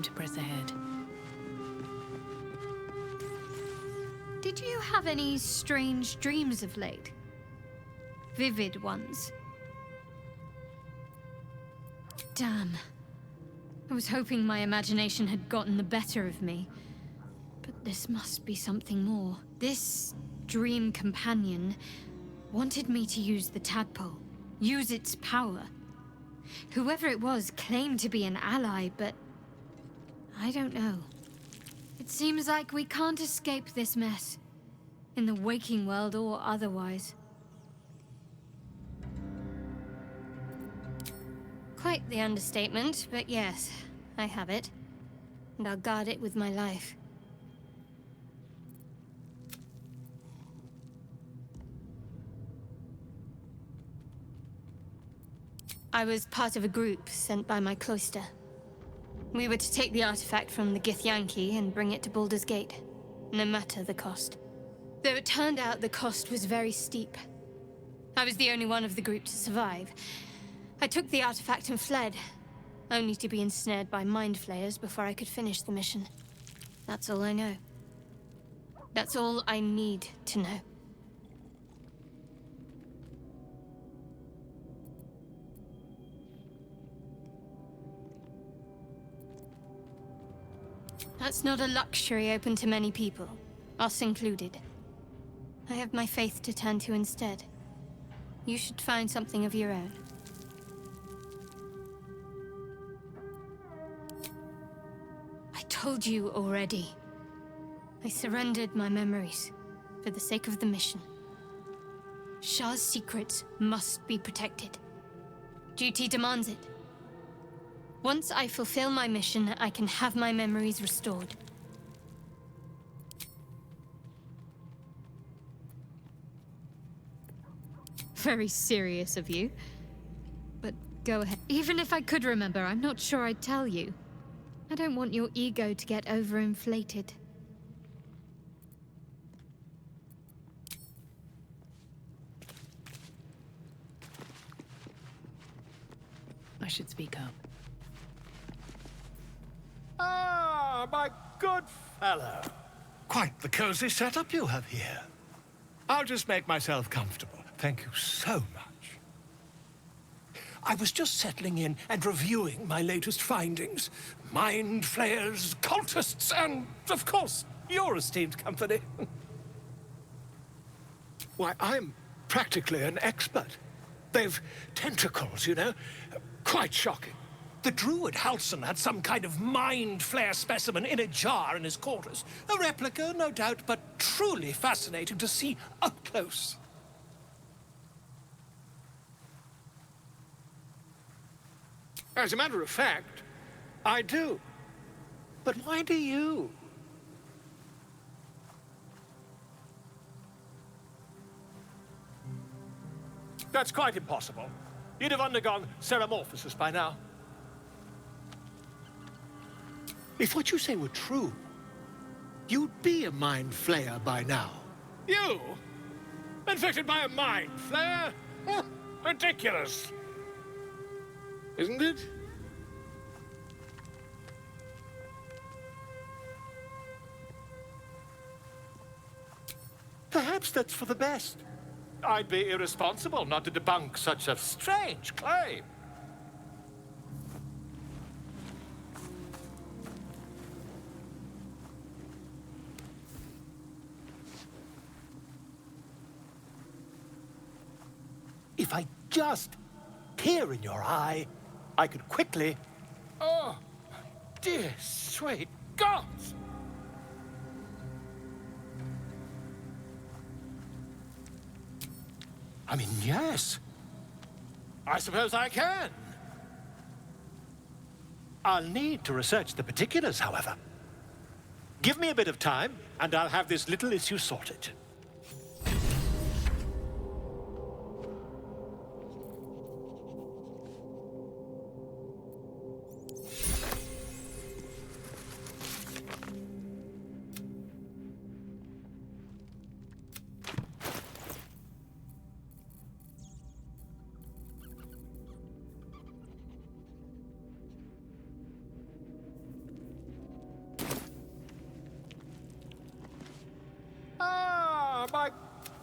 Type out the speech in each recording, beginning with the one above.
to press ahead. Did you have any strange dreams of late? Vivid ones? Damn. I was hoping my imagination had gotten the better of me. But this must be something more. This dream companion wanted me to use the tadpole. Use its power. Whoever it was claimed to be an ally, but I don't know. It seems like we can't escape this mess, in the waking world or otherwise. Quite the understatement, but yes, I have it. And I'll guard it with my life. I was part of a group sent by my cloister. We were to take the artifact from the Githyanki and bring it to Baldur's Gate, no matter the cost. Though it turned out the cost was very steep. I was the only one of the group to survive. I took the artifact and fled, only to be ensnared by mind flayers before I could finish the mission. That's all I know. That's all I need to know. That's not a luxury open to many people, us included. I have my faith to turn to instead. You should find something of your own. I told you already. I surrendered my memories for the sake of the mission. Shah's secrets must be protected. Duty demands it. Once I fulfill my mission, I can have my memories restored. Very serious of you. But go ahead. Even if I could remember, I'm not sure I'd tell you. I don't want your ego to get overinflated. I should speak up. Ah, my good fellow. Quite the cozy setup you have here. I'll just make myself comfortable. Thank you so much. I was just settling in and reviewing my latest findings. Mind flayers, cultists, and, of course, your esteemed company. Why, I'm practically an expert. They've tentacles, you know. Quite shocking. The druid Halson had some kind of mind flare specimen in a jar in his quarters. A replica, no doubt, but truly fascinating to see up close. As a matter of fact, I do. But why do you? That's quite impossible. You'd have undergone ceramorphosis by now. If what you say were true, you'd be a mind flayer by now. You? Infected by a mind flayer? Ridiculous. Isn't it? Perhaps that's for the best. I'd be irresponsible not to debunk such a strange claim. If I just peer in your eye, I could quickly... Oh, dear sweet gods! I mean, yes. I suppose I can. I'll need to research the particulars, however. Give me a bit of time, and I'll have this little issue sorted.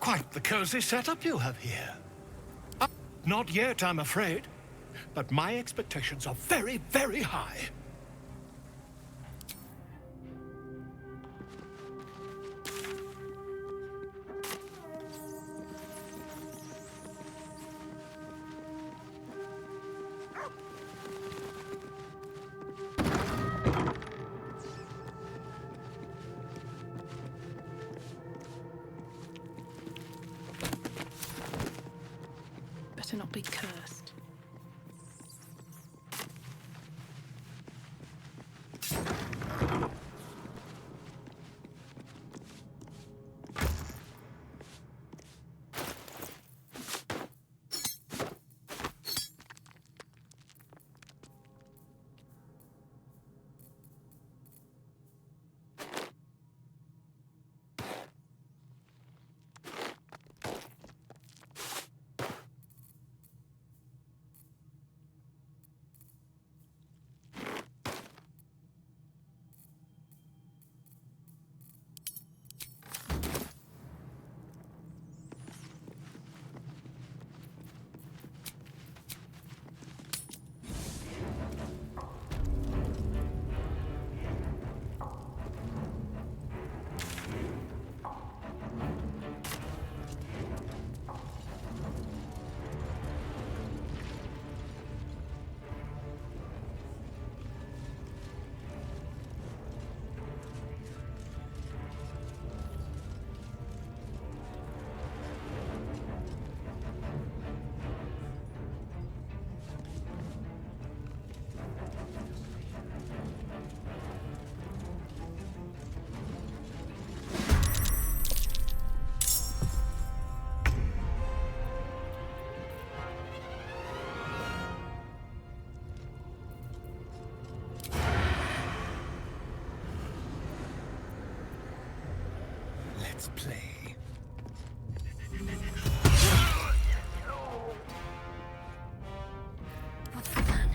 Quite the cozy setup you have here. Not yet, I'm afraid. But my expectations are very, very high. Better not be cursed. Let's play. What's the plan?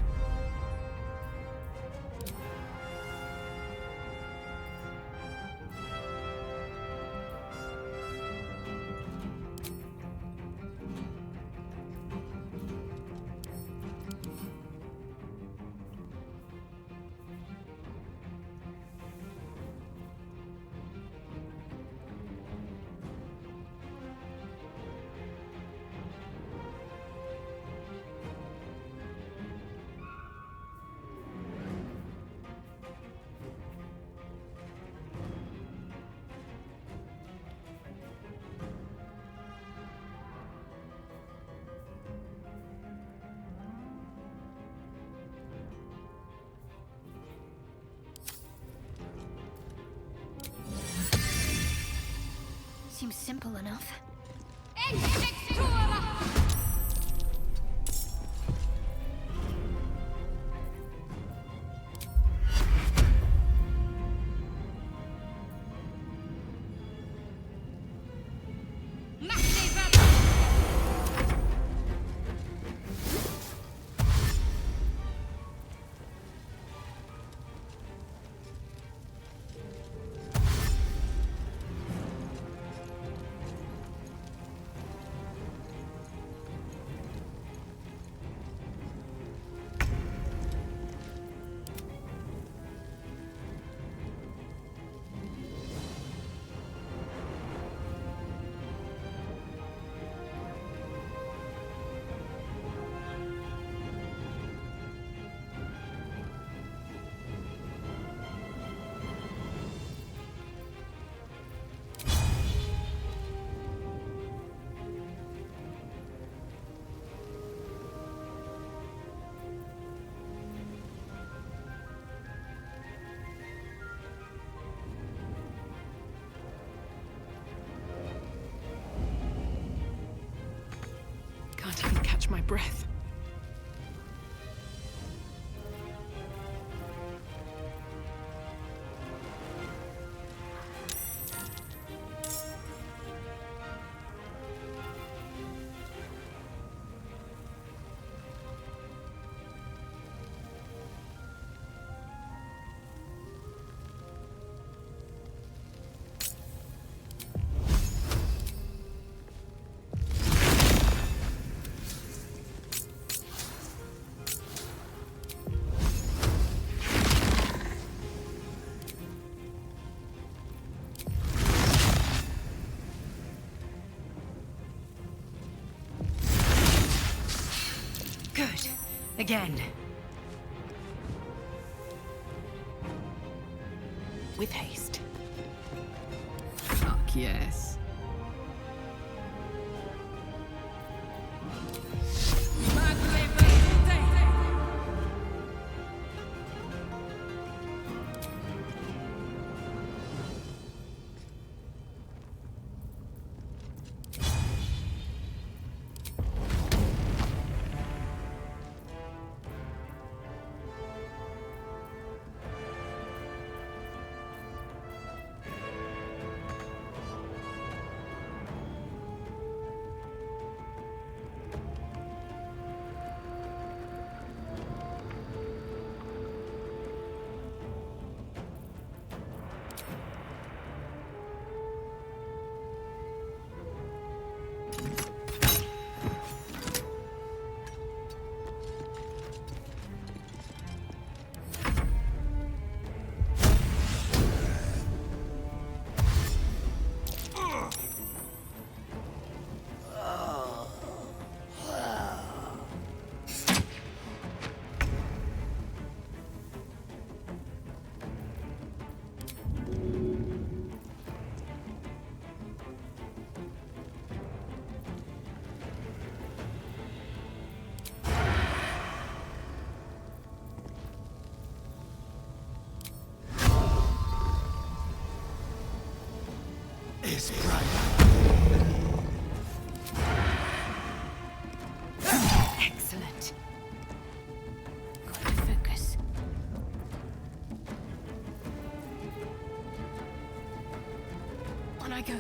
Seems simple enough. Can't even catch my breath. Good. Again. With haste. Fuck yes. Is bright. Excellent. Got to focus. On I go.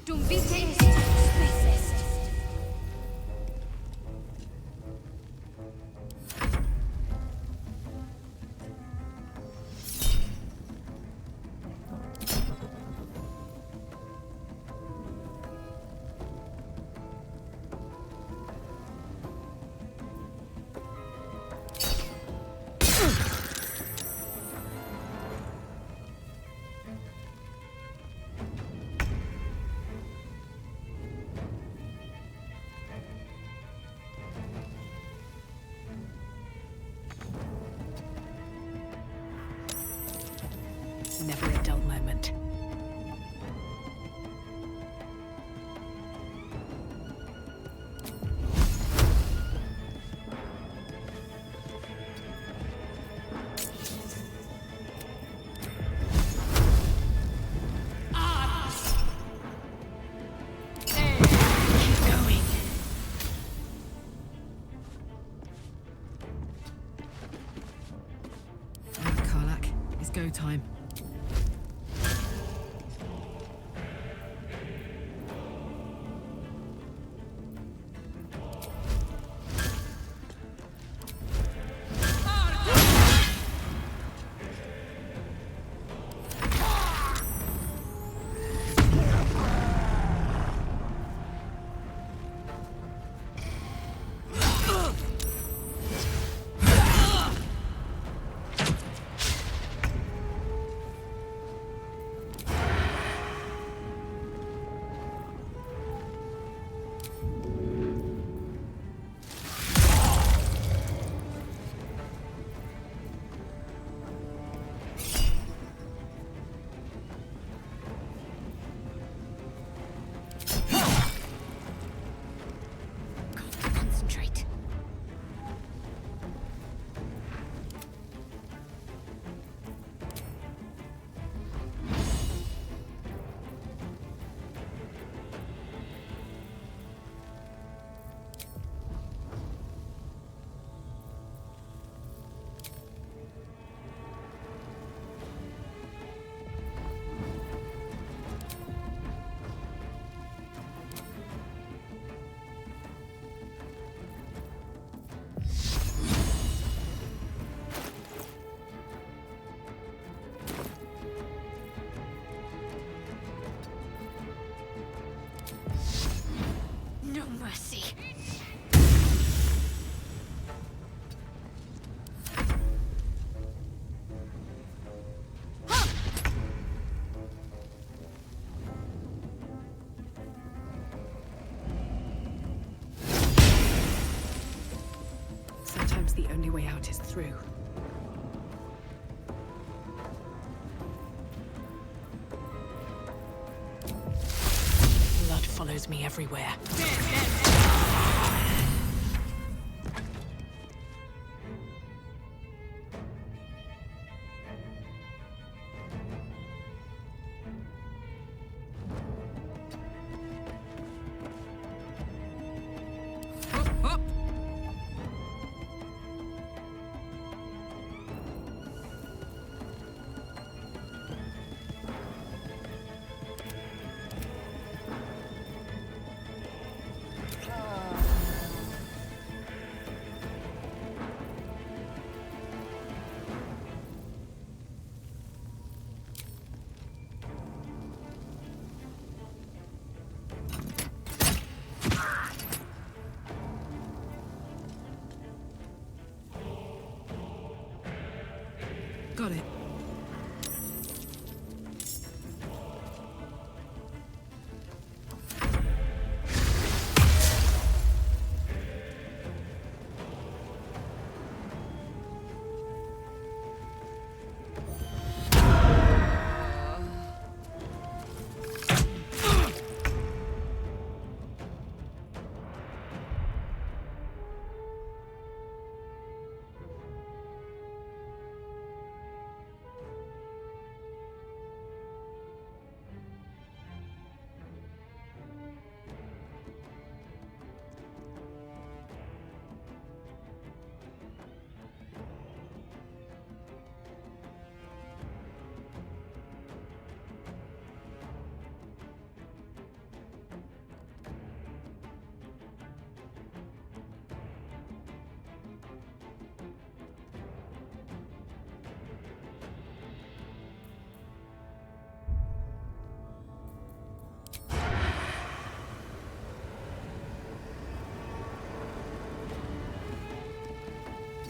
Du bist es. Never a dull moment. Keep going. Alright, Karlak. It's go time. through. Blood follows me everywhere. Got it.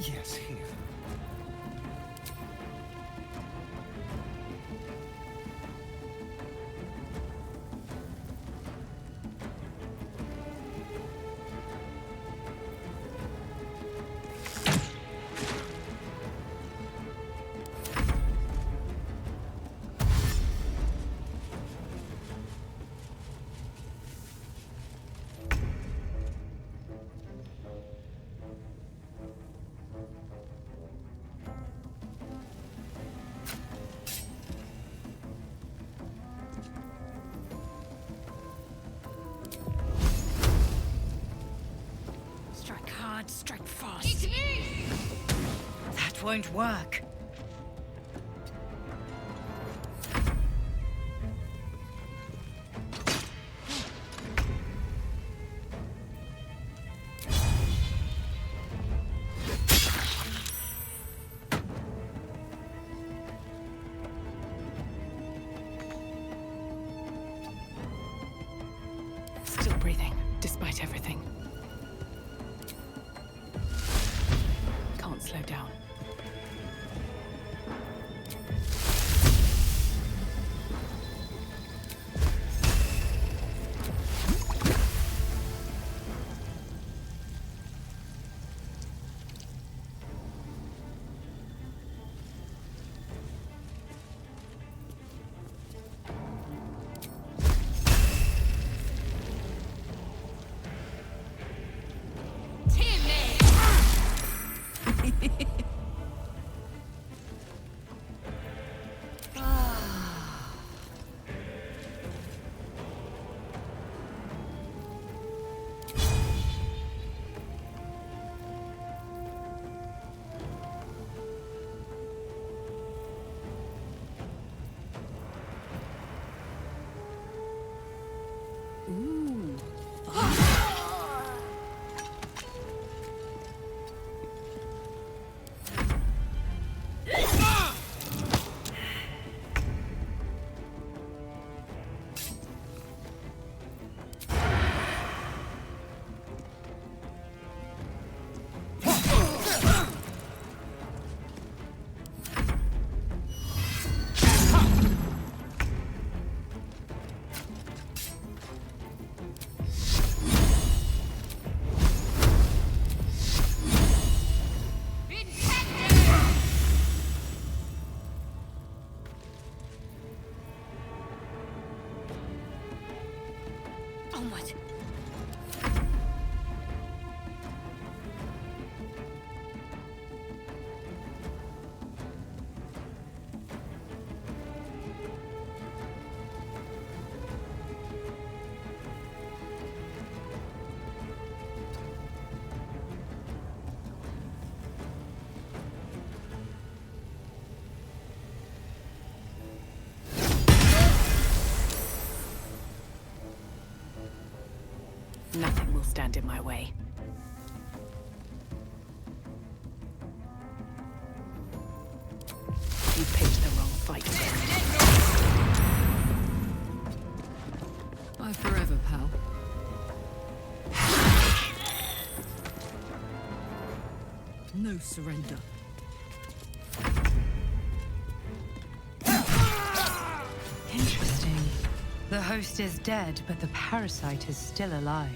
Yes, here. Strike hard, strike fast. That won't work. Still breathing, despite everything. Can't slow down. Onward. Nothing will stand in my way. You picked the wrong fight. Bye forever, pal. No surrender. Interesting. The host is dead, but the parasite is still alive.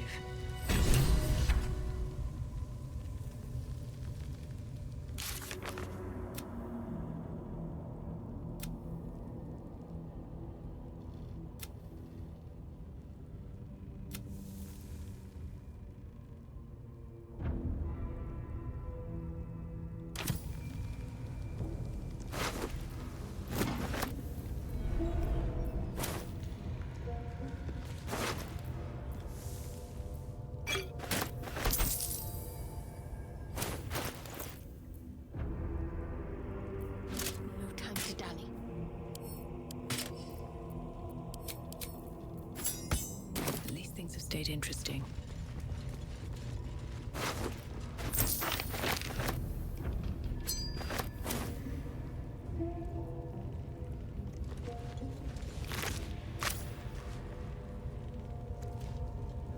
Stayed interesting.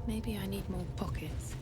Maybe I need more pockets.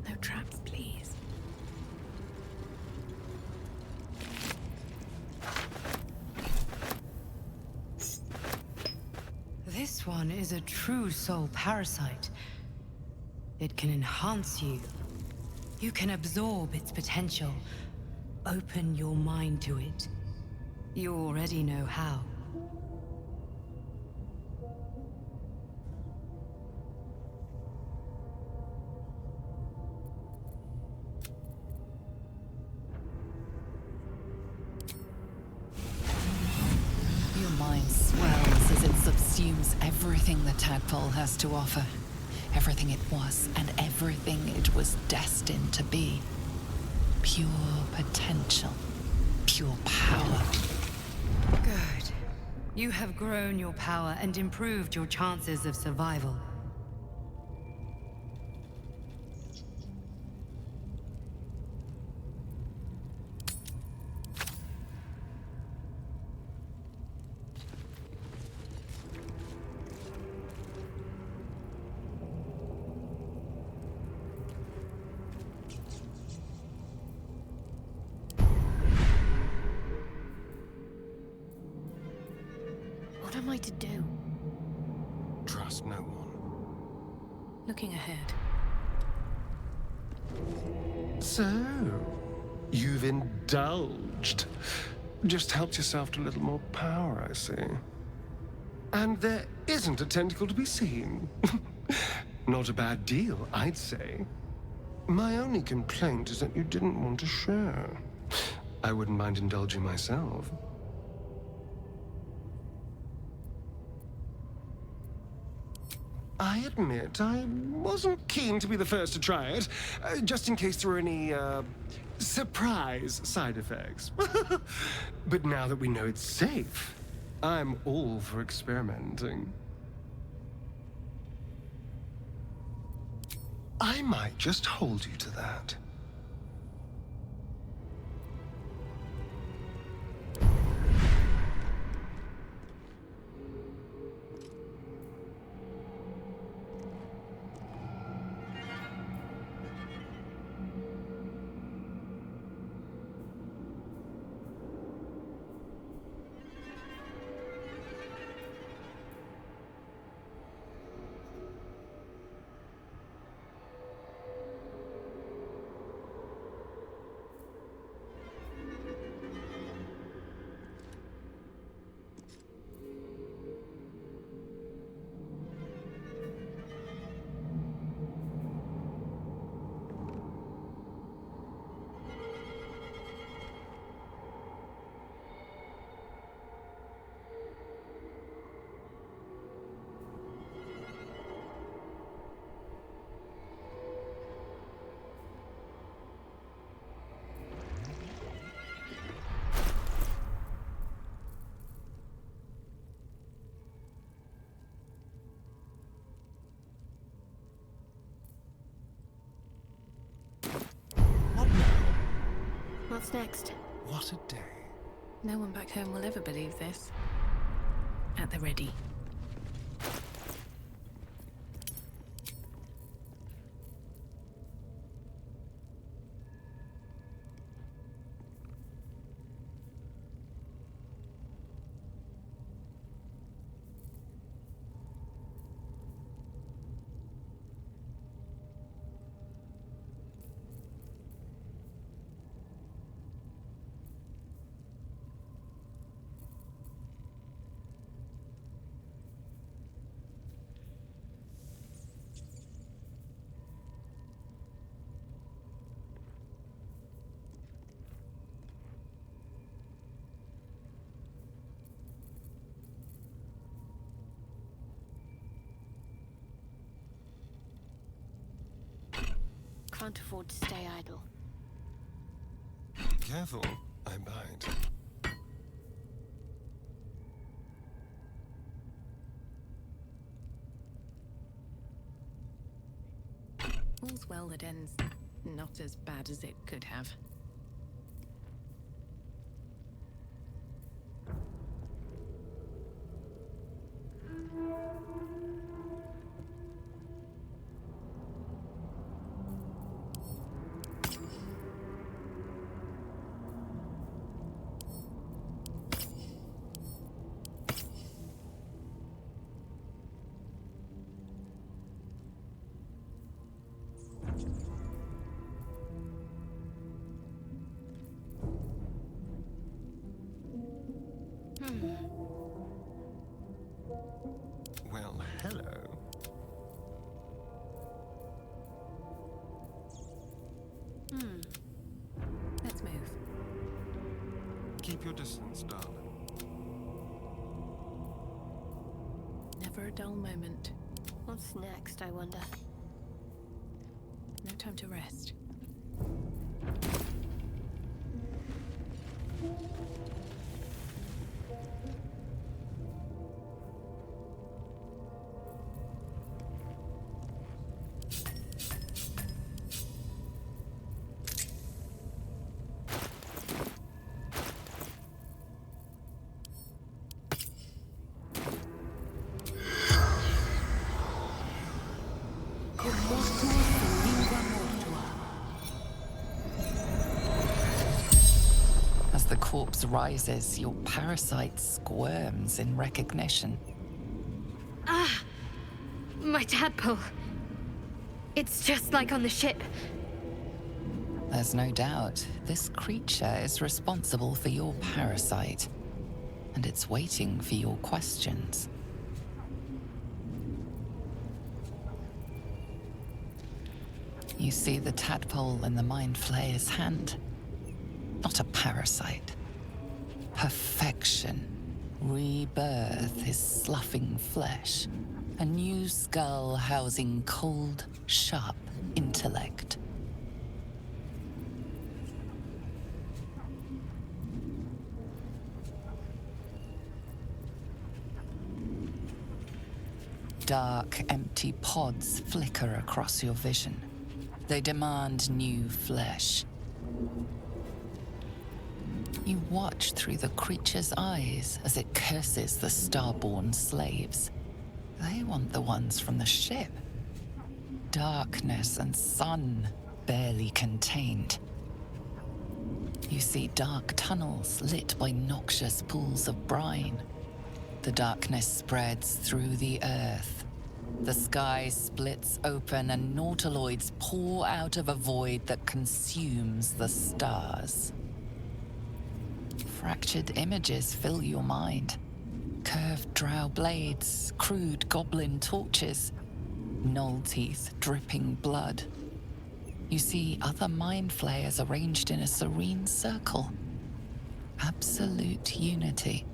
No traps, please. This one is a true soul parasite. It can enhance you. You can absorb its potential. Open your mind to it. You already know how. Your mind swells as it subsumes everything the tadpole has to offer. Everything it was and everything it was destined to be. Pure potential. Pure power. Good. You have grown your power and improved your chances of survival. What am I to do? Trust no one. Looking ahead. So, you've indulged. Just helped yourself to a little more power, I see. And there isn't a tentacle to be seen. Not a bad deal, I'd say. My only complaint is that you didn't want to share. I wouldn't mind indulging myself. I admit, I wasn't keen to be the first to try it, just in case there were any, surprise side effects. But now that we know it's safe, I'm all for experimenting. I might just hold you to that. What's next? What a day. No one back home will ever believe this. At the ready. Can't afford to stay idle. Careful, I bite. All's well that ends not as bad as it could have. Well, hello. Let's move. Keep your distance, darling. Never a dull moment. What's next, I wonder? No time to rest. As the corpse rises, your parasite squirms in recognition. Ah! My tadpole. It's just like on the ship. There's no doubt this creature is responsible for your parasite, and it's waiting for your questions. You see the tadpole in the Mind Flayer's hand. Not a parasite. Perfection. Rebirth is sloughing flesh. A new skull housing cold, sharp intellect. Dark, empty pods flicker across your vision. They demand new flesh. You watch through the creature's eyes as it curses the starborn slaves. They want the ones from the ship. Darkness and sun, barely contained. You see dark tunnels lit by noxious pools of brine. The darkness spreads through the earth. The sky splits open and nautiloids pour out of a void that consumes the stars. Fractured images fill your mind. Curved drow blades, crude goblin torches, gnoll teeth dripping blood. You see other mind flayers arranged in a serene circle. Absolute unity.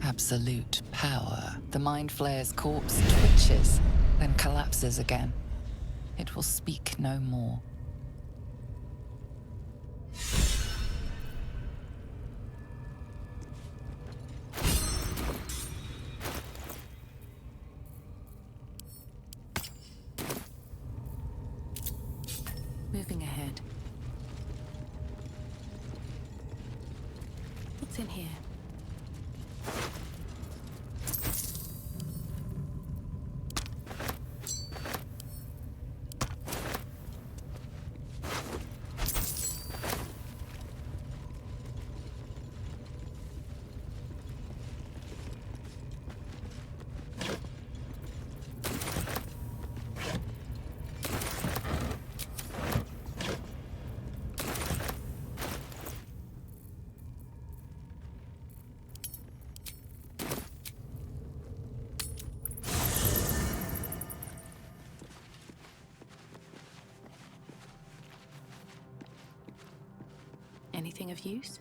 Absolute power. The mind flayer's corpse twitches, then collapses again. It will speak no more. Moving ahead. What's in here? Anything of use?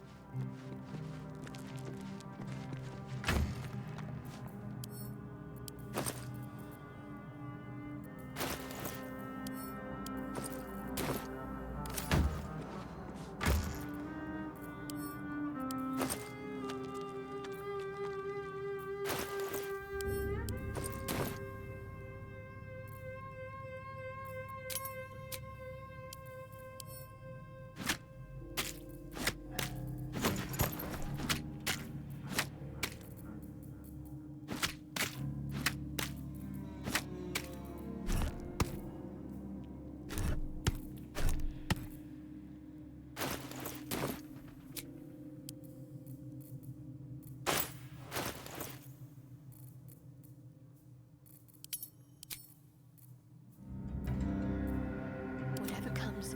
Whatever comes,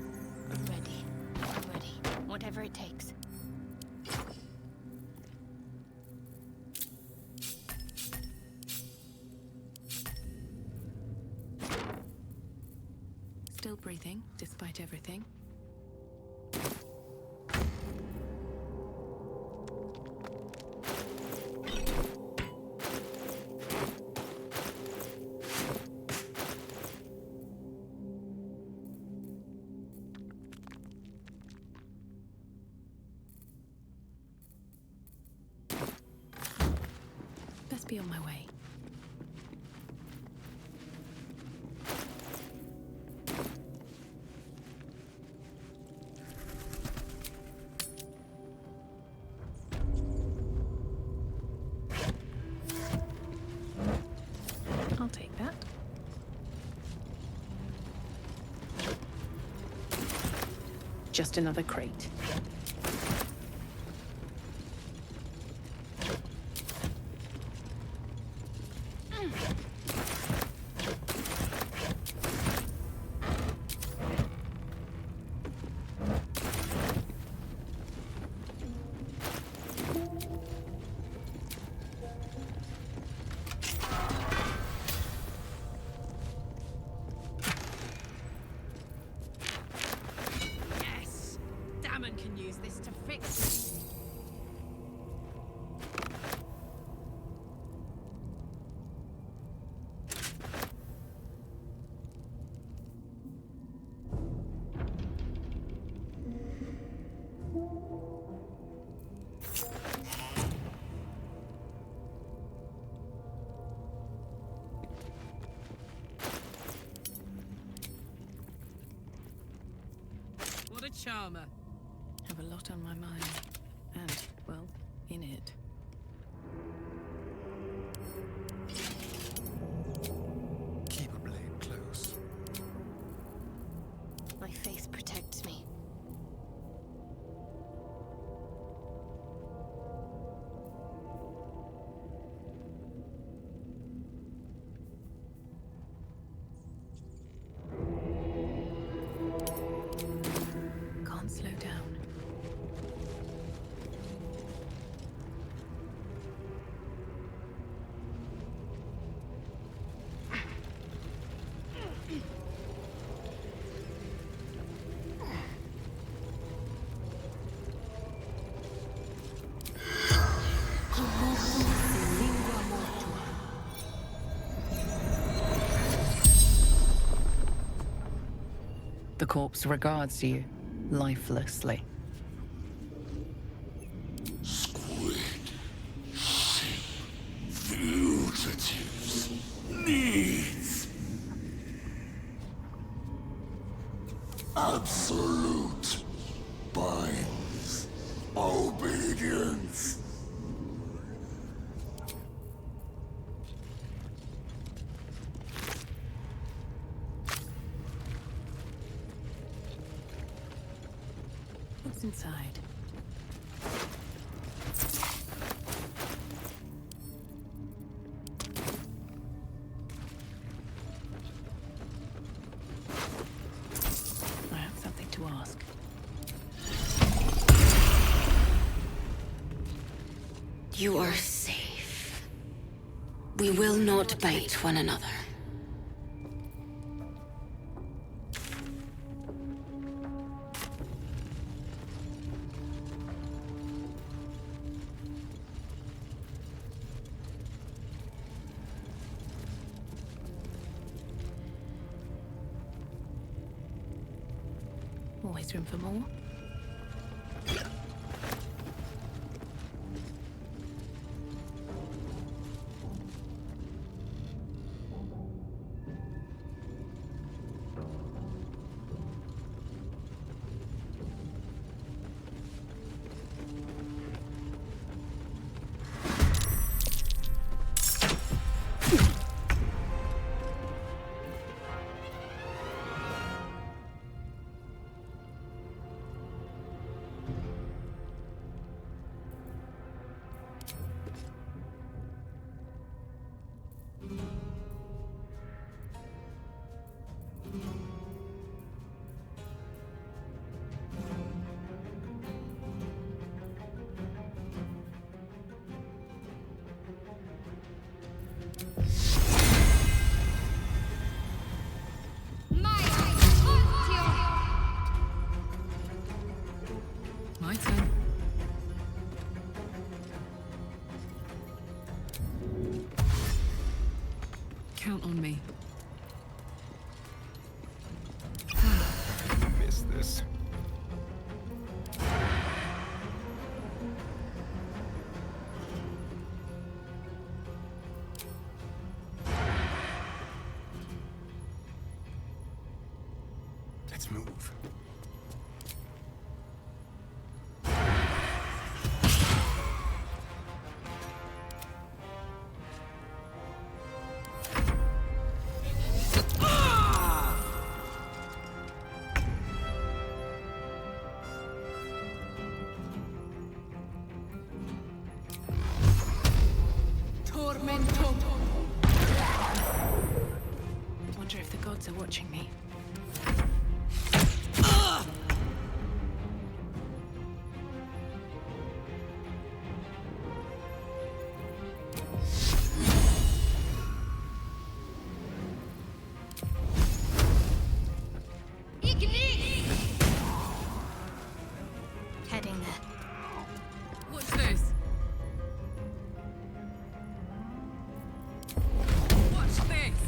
I'm ready. I'm ready. Whatever it takes. Still breathing, despite everything. Best be on my way. I'll take that. Just another crate. Yes! Damon can use this to fix me. What a charmer. Have a lot on my mind. And, well, in it. Keep a blade close. My faith protects me. Can't slow down. The corpse regards you lifelessly. Squid, ship, fugitives, needs. Absolute binds. Obedience. What's inside? I have something to ask. You are safe. We will not bite one another. Always room for more. My turn. Count on me. Miss this. Let's move. I wonder if the gods are watching me. Heading there. What's this? Watch this!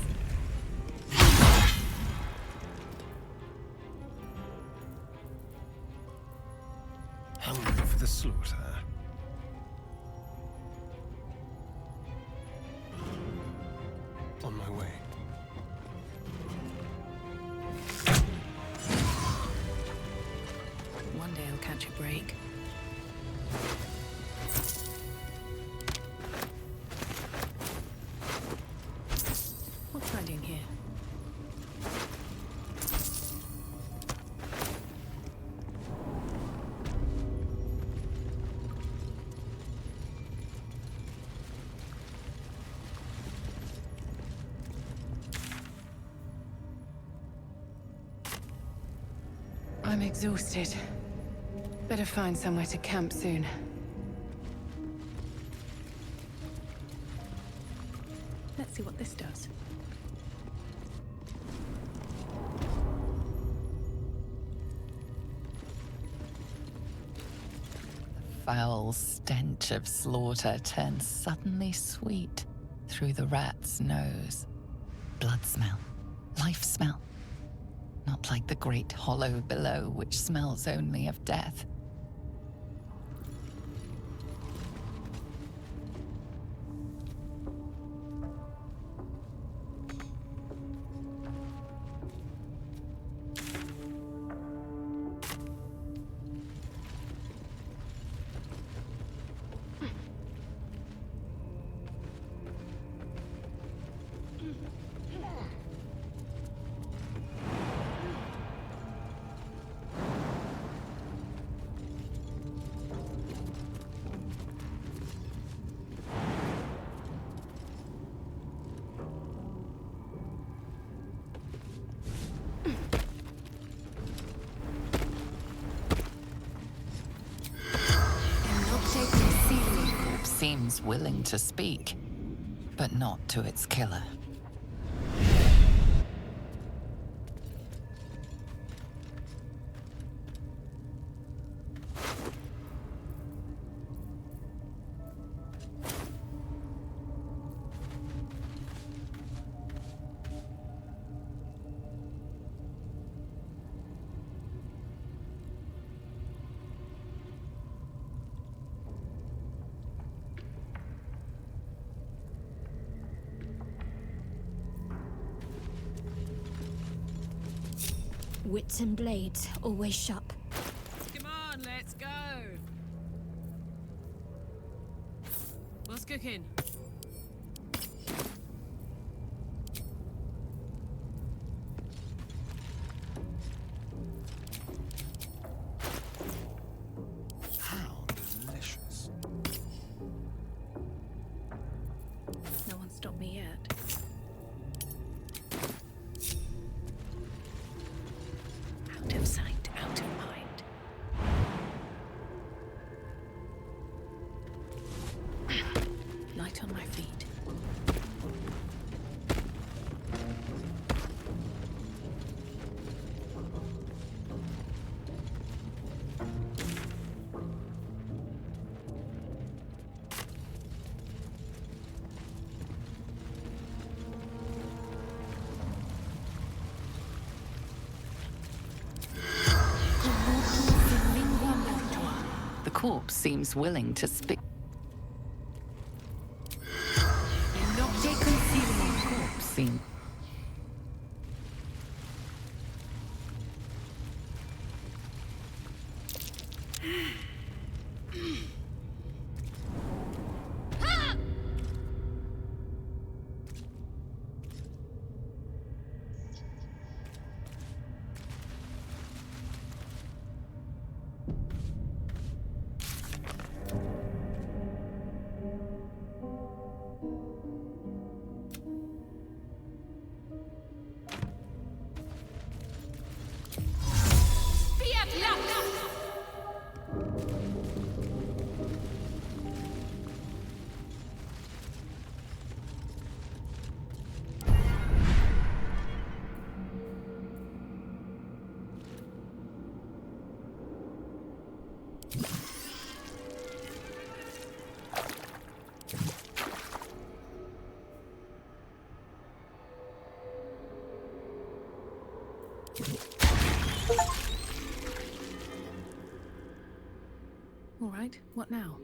Hungry for the slaughter. On my way. One day I'll catch a break. What's hiding here? I'm exhausted. Better find somewhere to camp soon. Let's see what this does. Foul stench of slaughter turns suddenly sweet through the rat's nose. Blood smell, life smell. Not like the great hollow below, which smells only of death. seems willing to speak, but not to its killer. Wits and blades, always sharp. Come on, let's go. What's cooking? How delicious. No one stopped me yet. Out of sight, out of mind. Light on my feet. The corpse seems willing to speak. Corpse seems. All right, what now?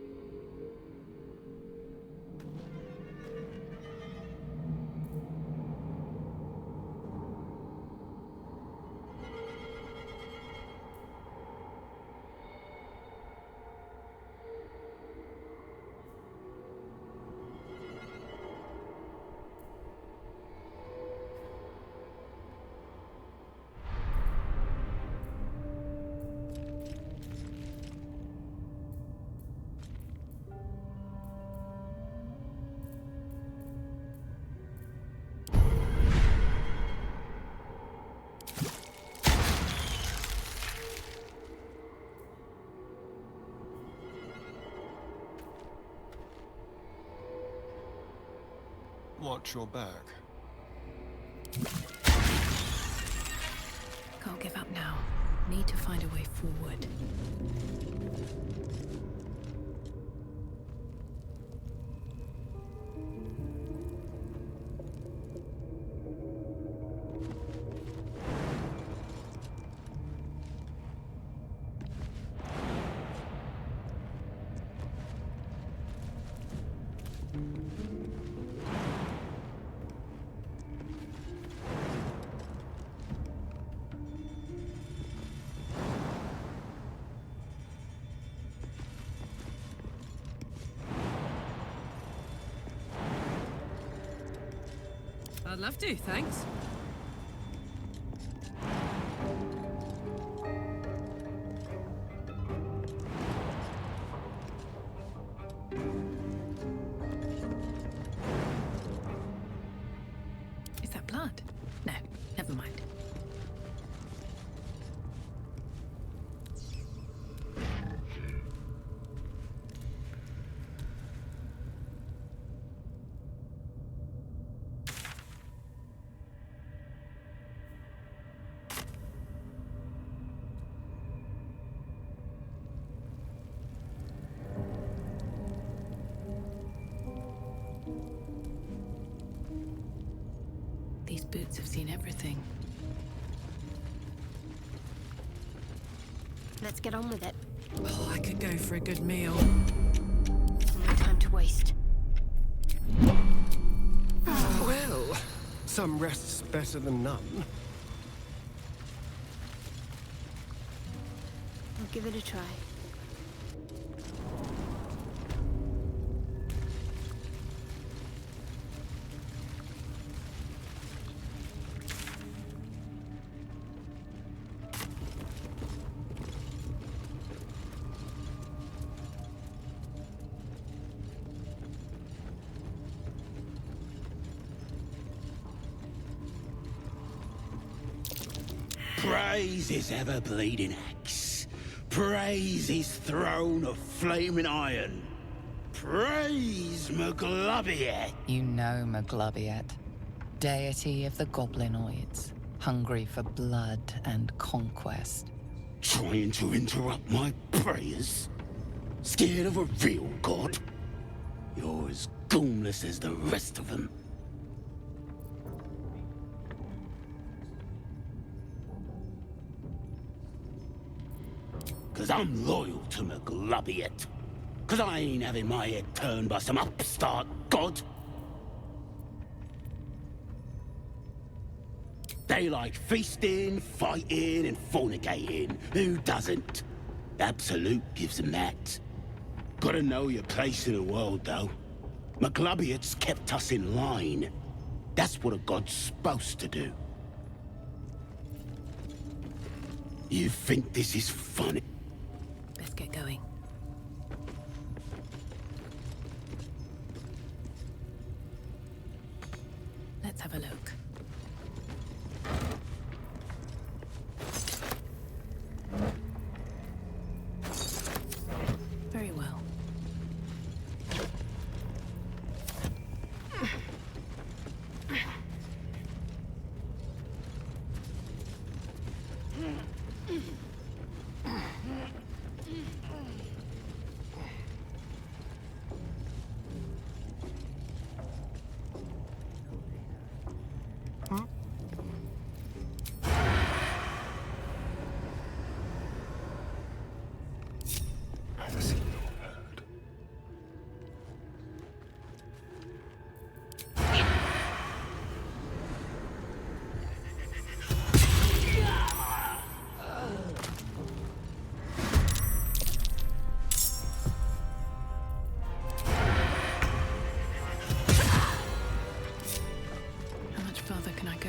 Watch your back. Can't give up now. Need to find a way forward. I'd love to, thanks. Is that blood? No, never mind. knights have seen everything. Let's get on with it. Oh, I could go for a good meal. No time to waste. Well, some rest's better than none. I'll give it a try. Praise his ever-bleeding axe. Praise his throne of flaming iron. Praise Maglobiet. You know Maglobiet, deity of the Goblinoids, hungry for blood and conquest. Trying to interrupt my prayers? Scared of a real god? You're as goonless as the rest of them. Cause I'm loyal to Maglobiet. Cause I ain't having my head turned by some upstart god. They like feasting, fighting, and fornicating. Who doesn't? Absolute gives them that. Gotta know your place in the world, though. Maglobiet's kept us in line. That's what a god's supposed to do. You think this is funny? Let's get going. Let's have a look. Very well. How much farther can I go?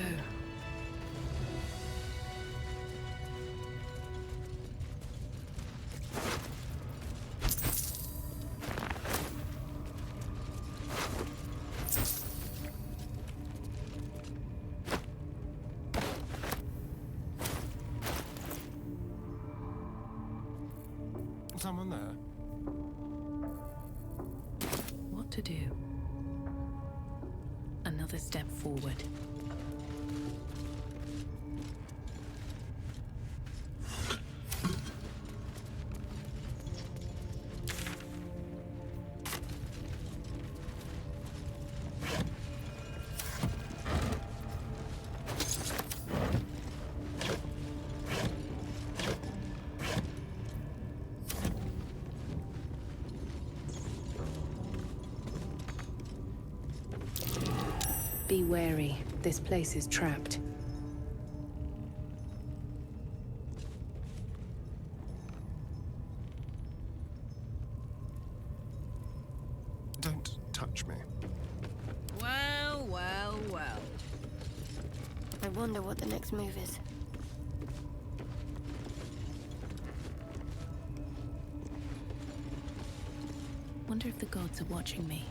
Someone there? What to do? Another step forward. Be wary. This place is trapped. Don't touch me. Well, well, well. I wonder what the next move is. Wonder if the gods are watching me.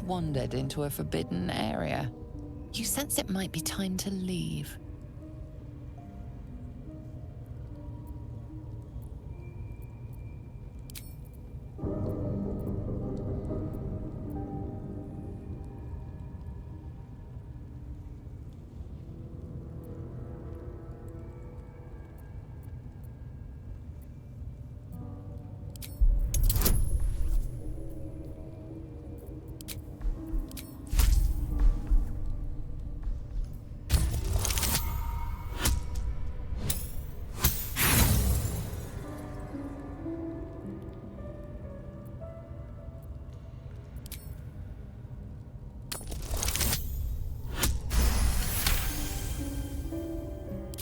wandered into a forbidden area. You sense it might be time to leave.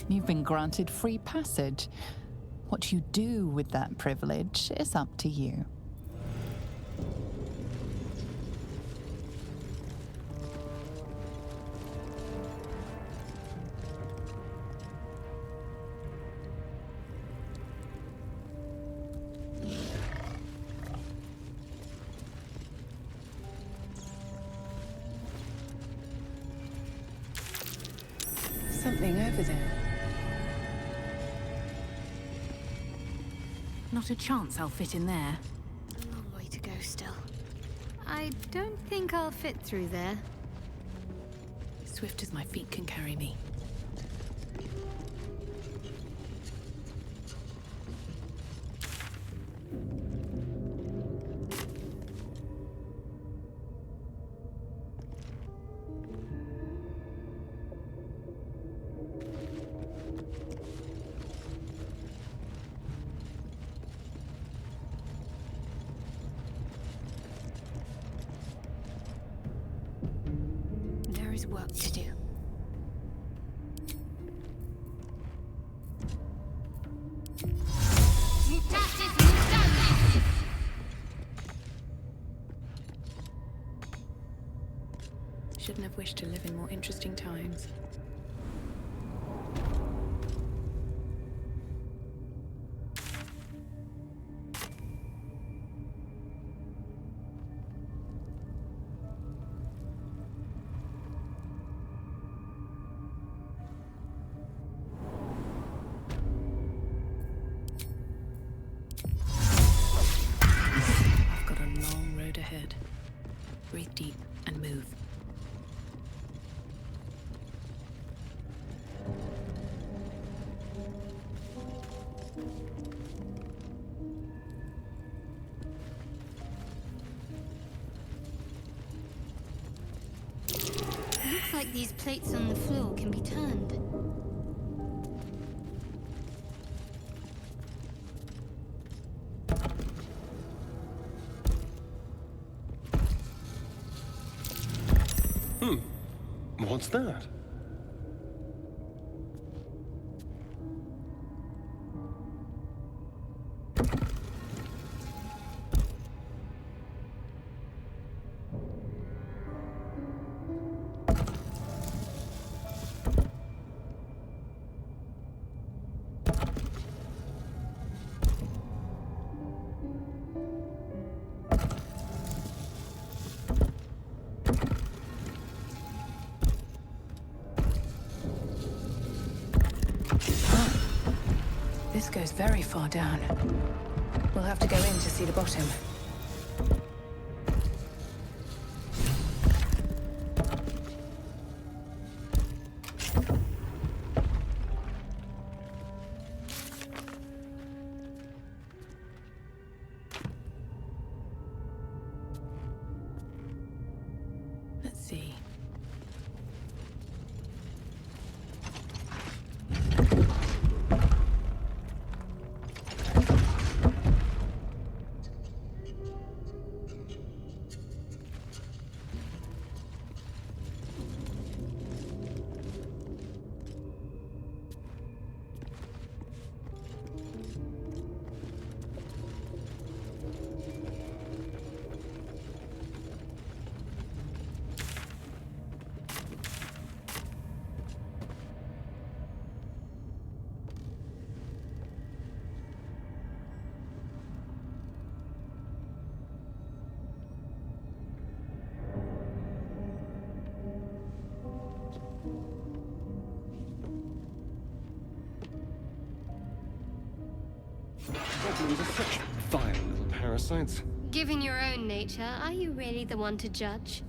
You've been granted free passage. What you do with that privilege is up to you. Something over there. Not a chance I'll fit in there. A long way to go still. I don't think I'll fit through there. Swift as my feet can carry me. There is work to do. Shouldn't have wished to live in more interesting times. I've got a long road ahead. Breathe deep and move. Looks like these plates on the floor can be turned. What's that? This goes very far down. We'll have to go in to see the bottom. Let's see. Goblins are such vile little parasites. Given your own nature, are you really the one to judge?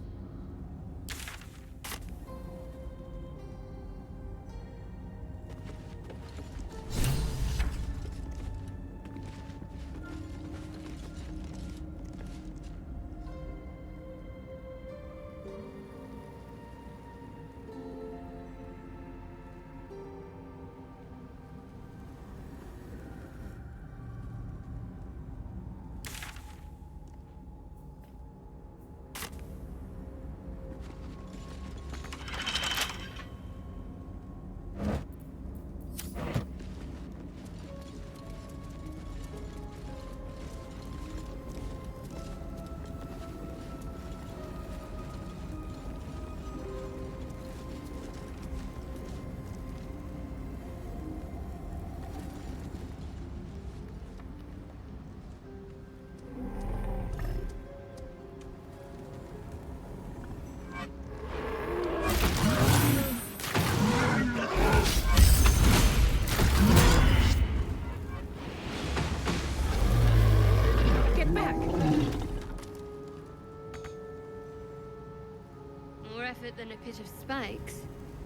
Than a pit of spikes.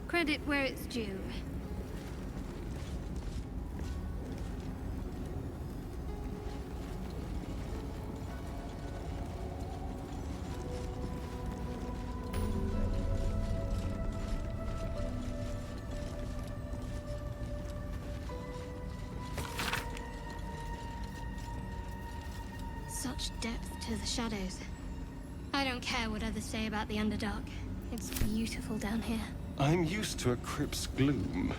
Credit where it's due. Such depth to the shadows. I don't care what others say about the Underdark. It's beautiful down here. I'm used to a crypt's gloom.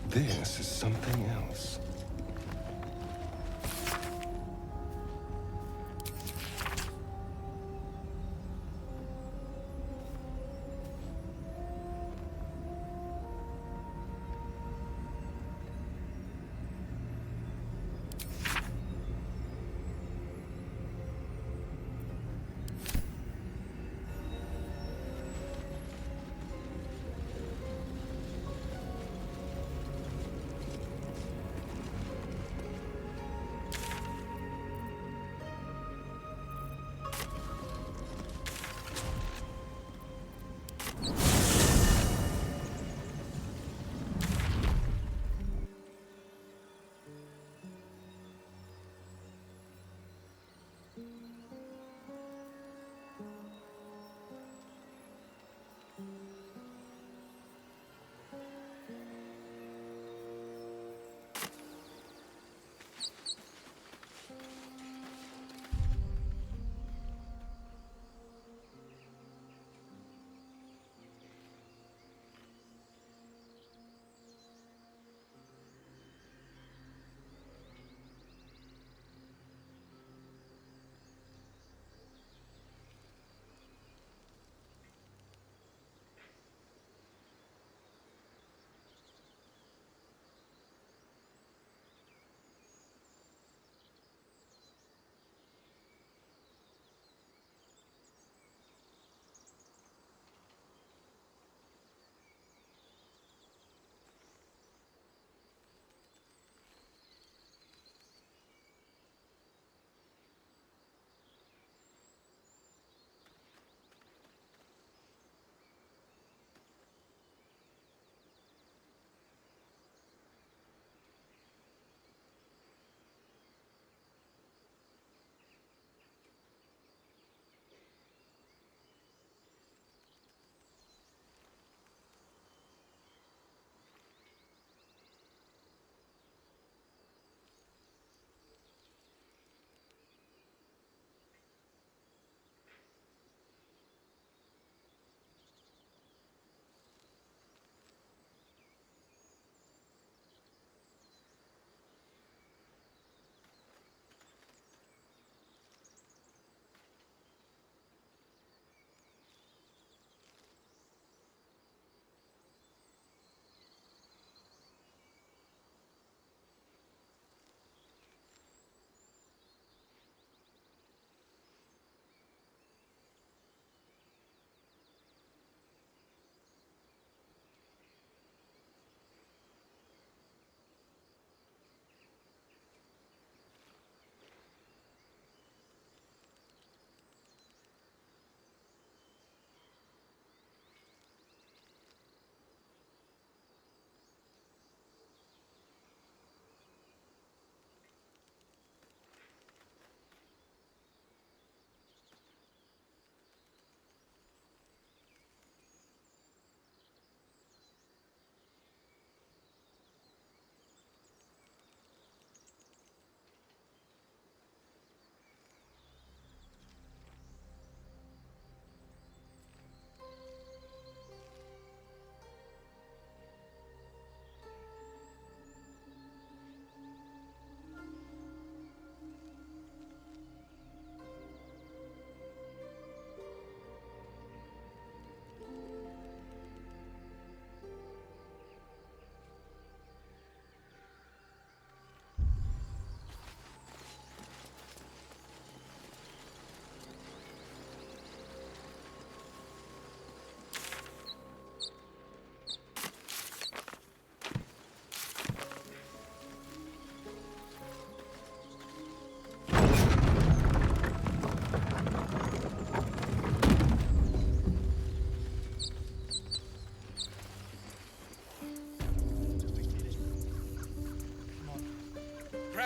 This is something else.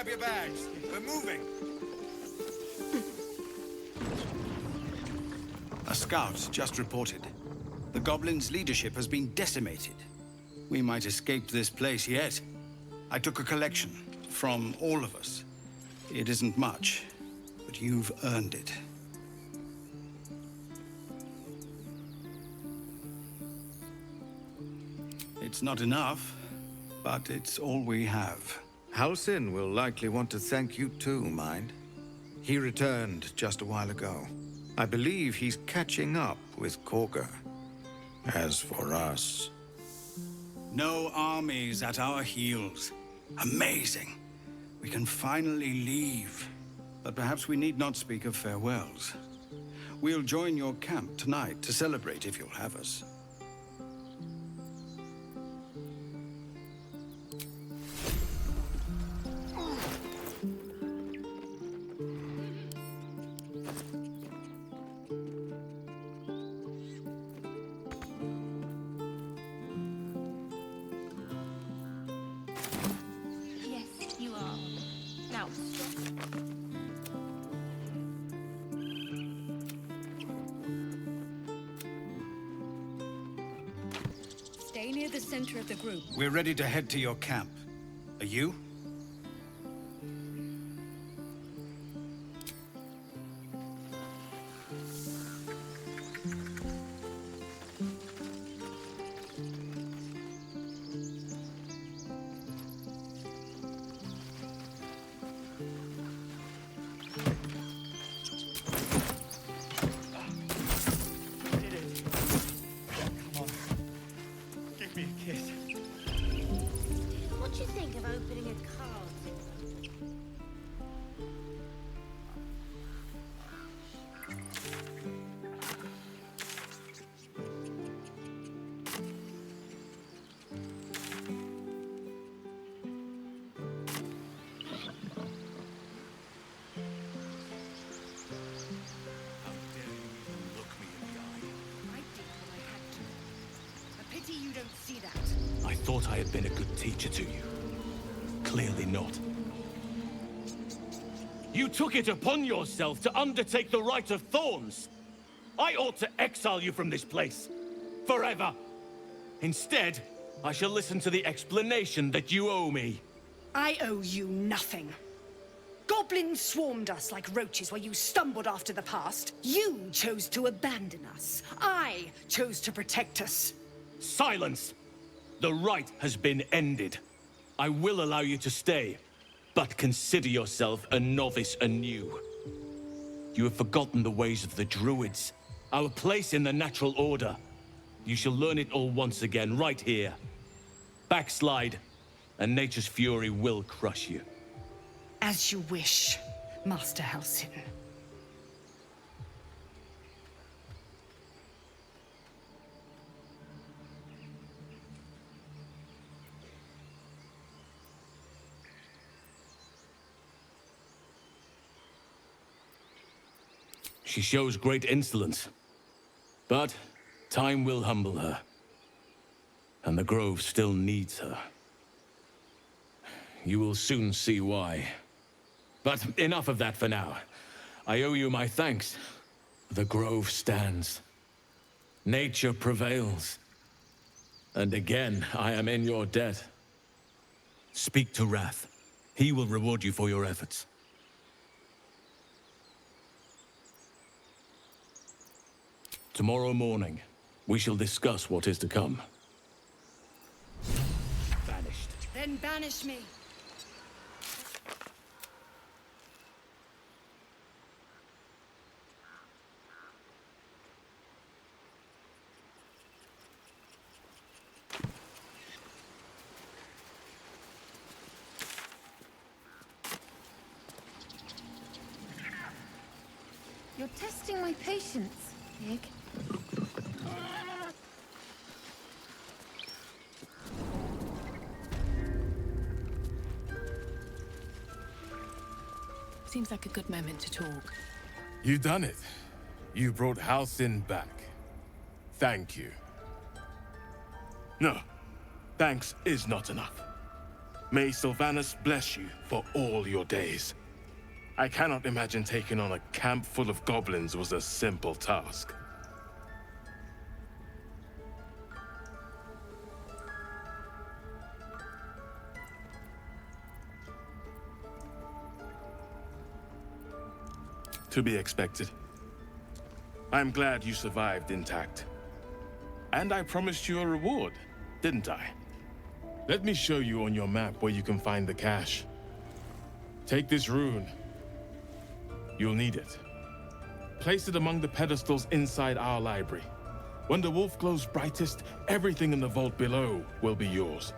grab your bags. We're moving. A scout just reported. The goblins' leadership has been decimated. We might escape this place yet. I took a collection from all of us. It isn't much, but you've earned it. It's not enough, but it's all we have. Halsin will likely want to thank you too, mind. He returned just a while ago. I believe he's catching up with Korga. As for us... No armies at our heels. Amazing. We can finally leave. But perhaps we need not speak of farewells. We'll join your camp tonight to celebrate if you'll have us. Stay near the center of the group. We're ready to head to your camp. Are you? What do you think of opening a card? I thought I had been a good teacher to you. Clearly not. You took it upon yourself to undertake the Rite of Thorns. I ought to exile you from this place. Forever. Instead, I shall listen to the explanation that you owe me. I owe you nothing. Goblins swarmed us like roaches while you stumbled after the past. You chose to abandon us. I chose to protect us. Silence! The rite has been ended. I will allow you to stay, but consider yourself a novice anew. You have forgotten the ways of the druids, our place in the natural order. You shall learn it all once again, right here. Backslide, and nature's fury will crush you. As you wish, Master Halsin. She shows great insolence, but time will humble her, and the Grove still needs her. You will soon see why. But enough of that for now. I owe you my thanks. The Grove stands. Nature prevails. And again, I am in your debt. Speak to Wrath. He will reward you for your efforts. Tomorrow morning, we shall discuss what is to come. Banished. Then banish me. You're testing my patience, Pig. Seems like a good moment to talk. You've done it. You brought Halsin back. Thank you. No, thanks is not enough. May Sylvanus bless you for all your days. I cannot imagine taking on a camp full of goblins was a simple task. To be expected. I'm glad you survived intact. And I promised you a reward, didn't I? Let me show you on your map where you can find the cache. Take this rune. You'll need it. Place it among the pedestals inside our library. When the wolf glows brightest, everything in the vault below will be yours.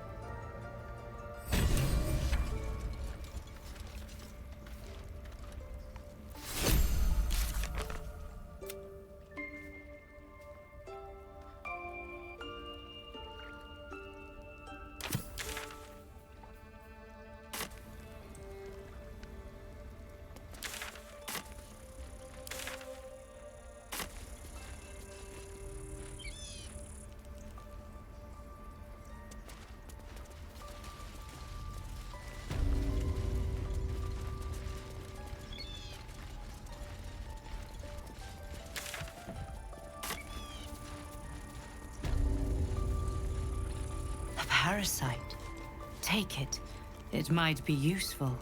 Parasite. Take it. It might be useful.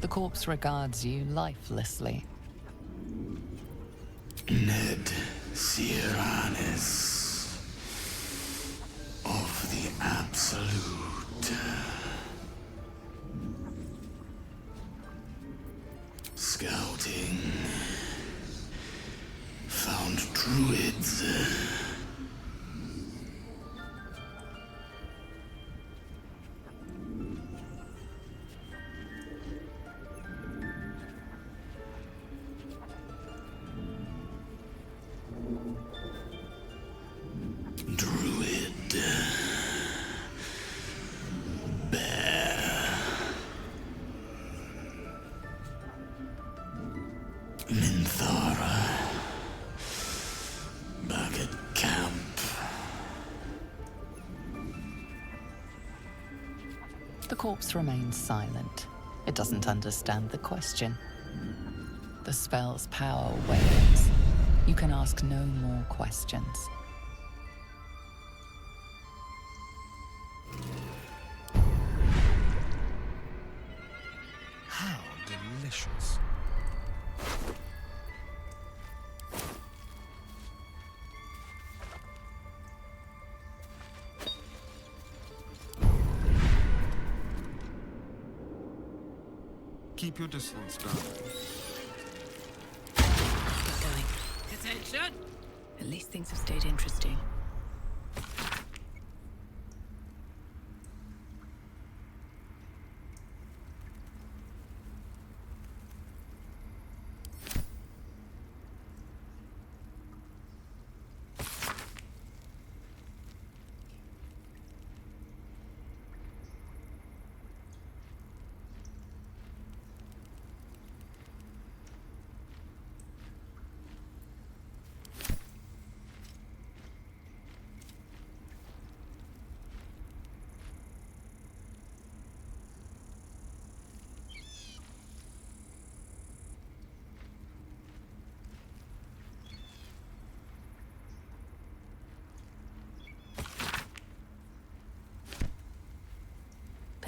The corpse regards you lifelessly. Ned Siranis of the Absolute. Scouting. Found druids. The corpse remains silent. It doesn't understand the question. The spell's power wanes. You can ask no more questions. How delicious. Keep your distance, darling. Keep going. Attention! At least things have stayed interesting.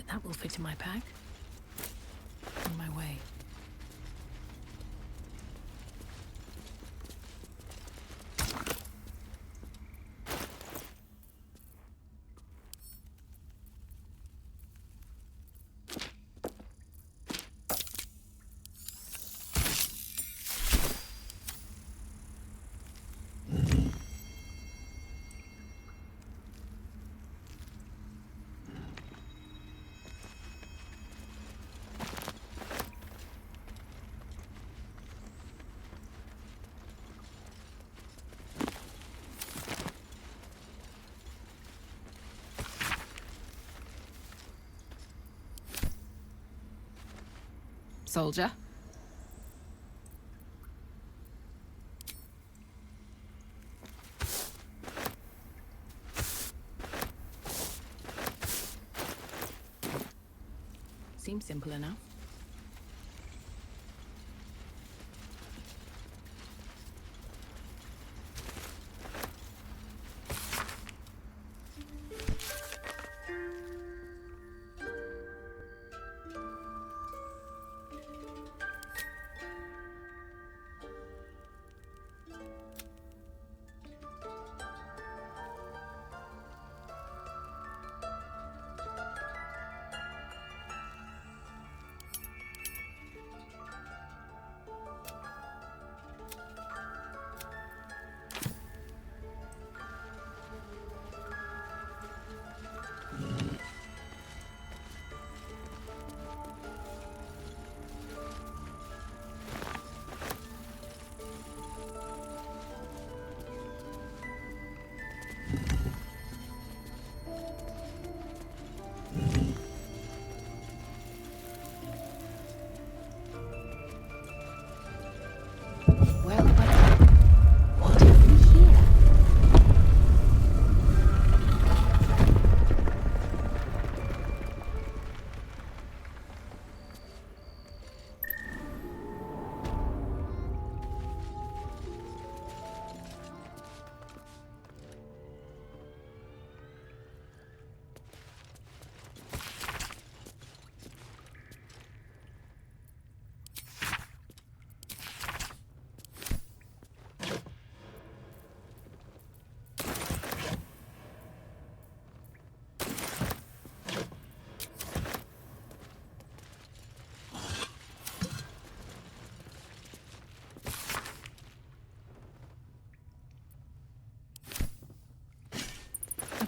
That will fit in my pack. On my way. soldier. Seems simple enough. Well, but what have we here?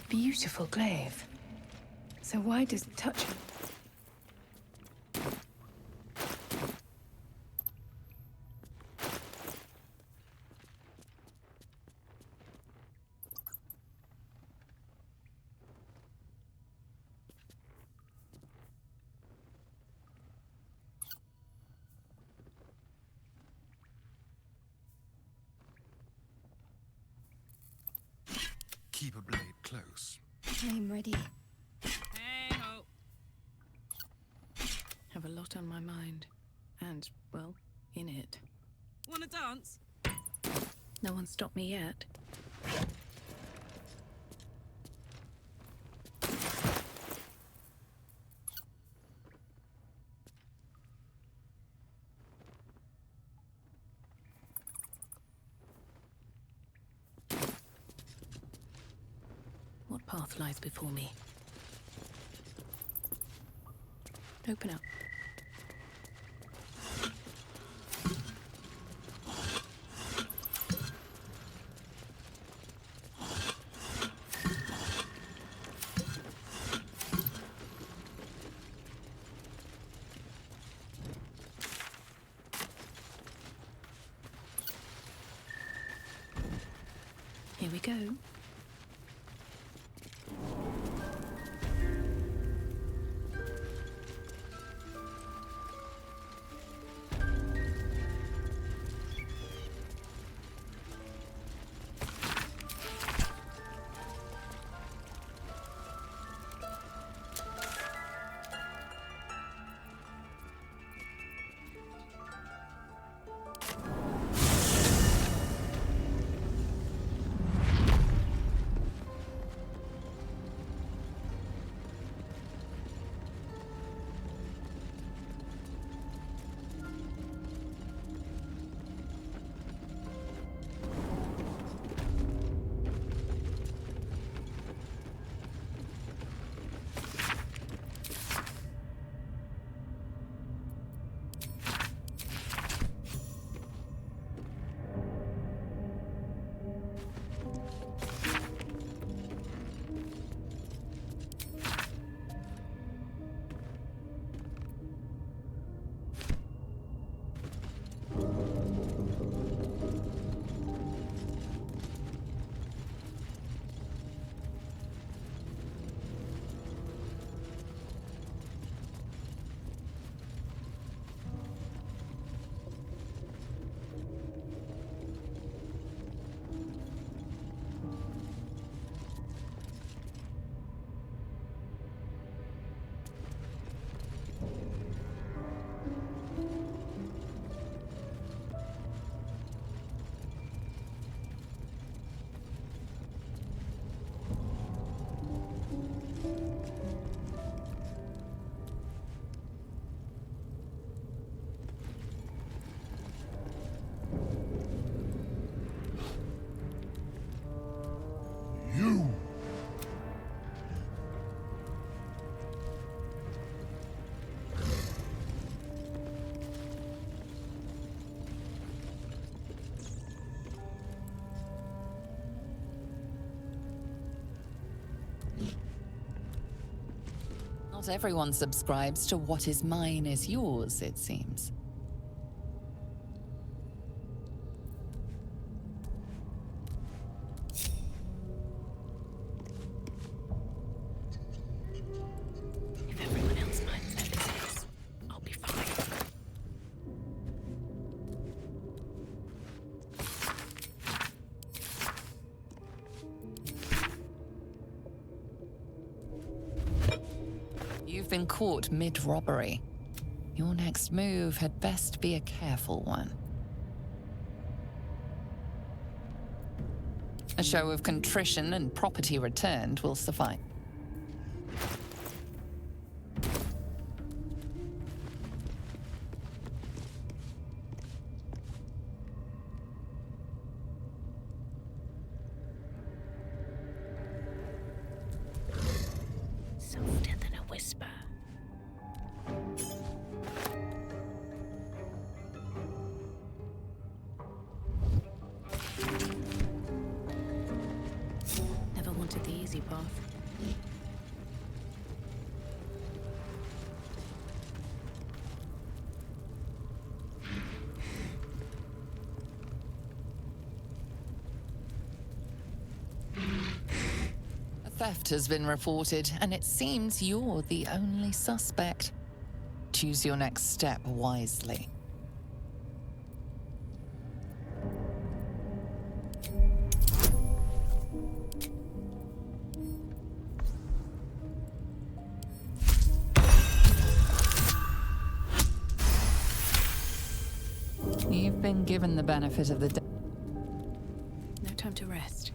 Beautiful glaive. So why does touching... Keep a blade close. I'm ready. Hey-ho. Have a lot on my mind. And, well, in it. Wanna dance? No one stopped me yet. What path lies before me? Open up. Here we go. Not everyone subscribes to what is mine is yours, it seems. If everyone else minds their business, I'll be fine. You've been caught mid-robbery. Your next move had best be a careful one. A show of contrition and property returned will suffice. Softer than a whisper. Never wanted the easy path. A theft has been reported, and it seems you're the only suspect. Choose your next step wisely. You've been given the benefit of the doubt. No time to rest.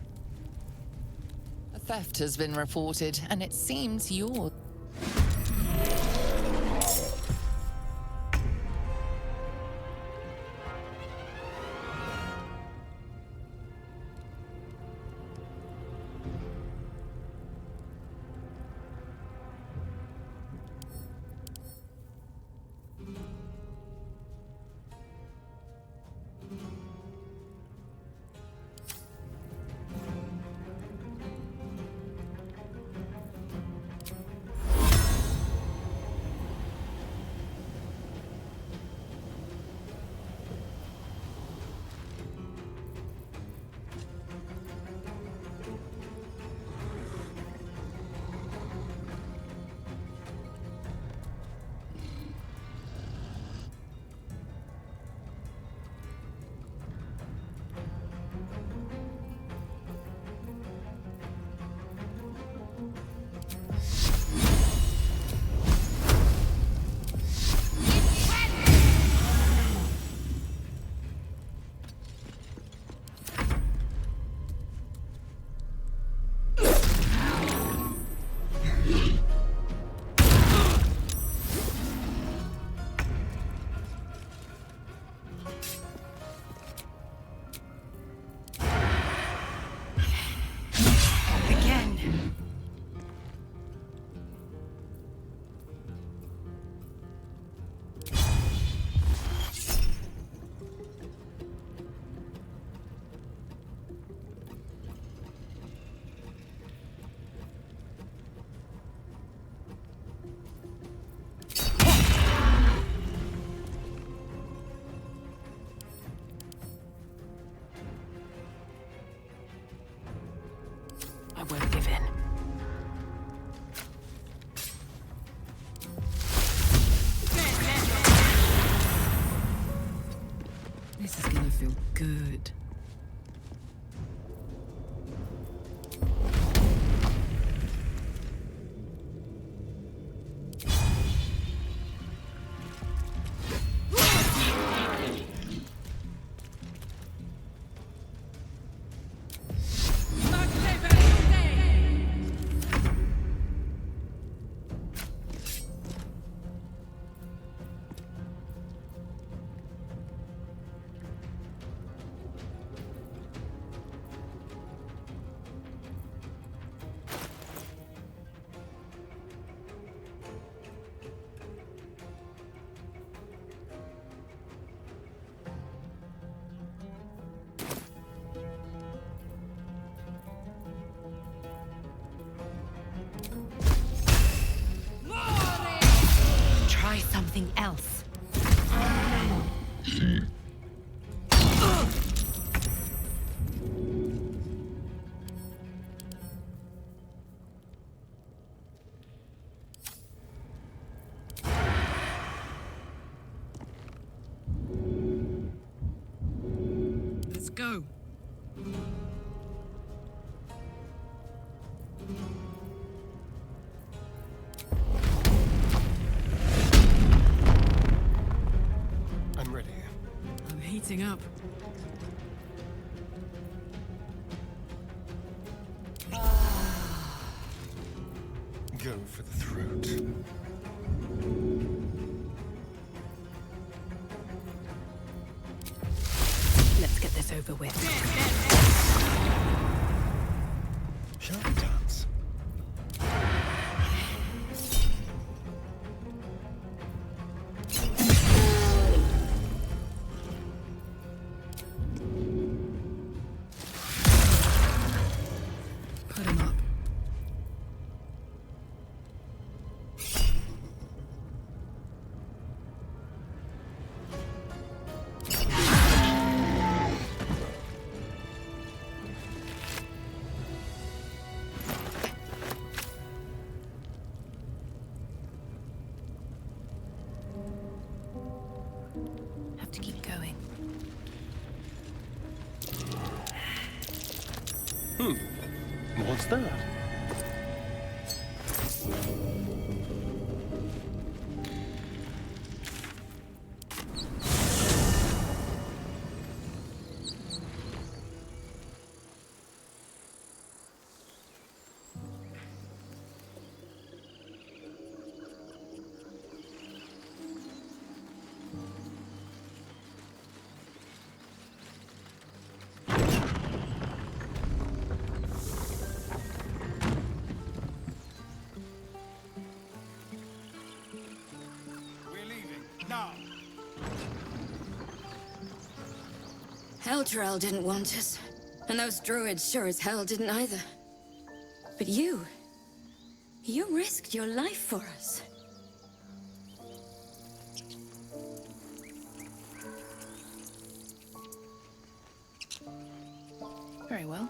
A theft has been reported, and it seems you're... I won't give in. This is gonna feel good. something else. Let's go. I'm ready. I'm heating up. Go for the throat. Let's get this over with. Shall we dance? Put him up. Have to keep going. What's that? We're leaving. Now. Elturel didn't want us, and those druids sure as hell didn't either. But you risked your life for us. Very well.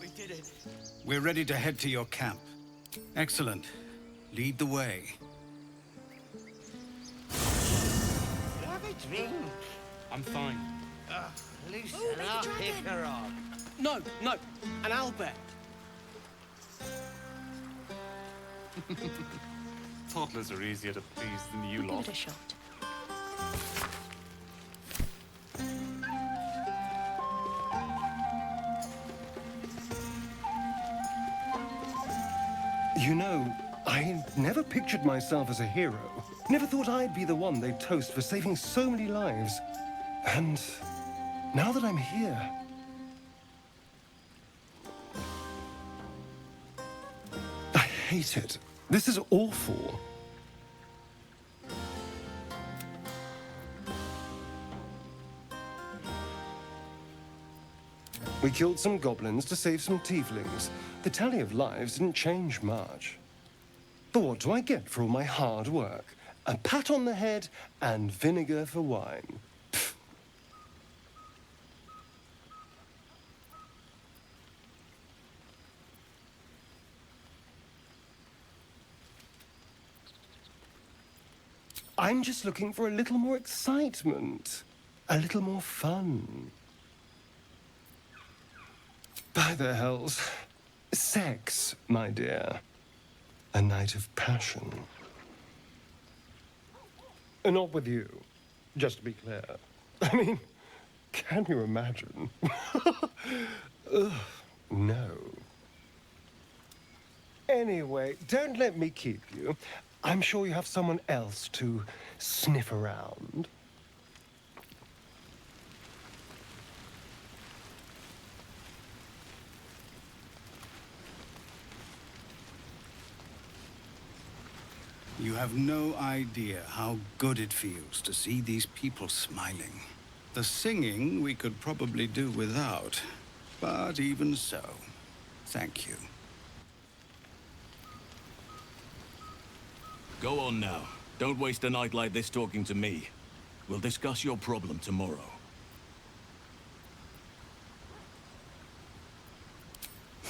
We did it. We're ready to head to your camp. Excellent. Lead the way. Have a drink. I'm fine. Loosen up, pick her up. No, an owlbear. Toddlers are easier to please than you Give lot. it a shot. You know, I never pictured myself as a hero. Never thought I'd be the one they'd toast for saving so many lives. And now that I'm here... I hate it. This is awful. We killed some goblins to save some tieflings. The tally of lives didn't change much. But what do I get for all my hard work? A pat on the head and vinegar for wine. Pfft. I'm just looking for a little more excitement, a little more fun. By the hells, sex, my dear. A night of passion. Not with you, just to be clear. I mean, can you imagine? Ugh, no. Anyway, don't let me keep you. I'm sure you have someone else to sniff around. You have no idea how good it feels to see these people smiling. The singing we could probably do without, But even so, thank you. Go on now. Don't waste a night like this talking to me. We'll discuss your problem tomorrow.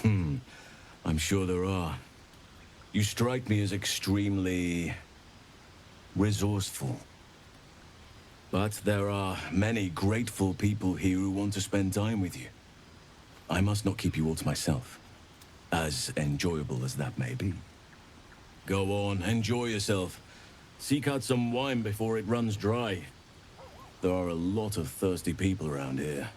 I'm sure there are. You strike me as extremely resourceful. But there are many grateful people here who want to spend time with you. I must not keep you all to myself, as enjoyable as that may be. Go on, enjoy yourself. Seek out some wine before it runs dry. There are a lot of thirsty people around here.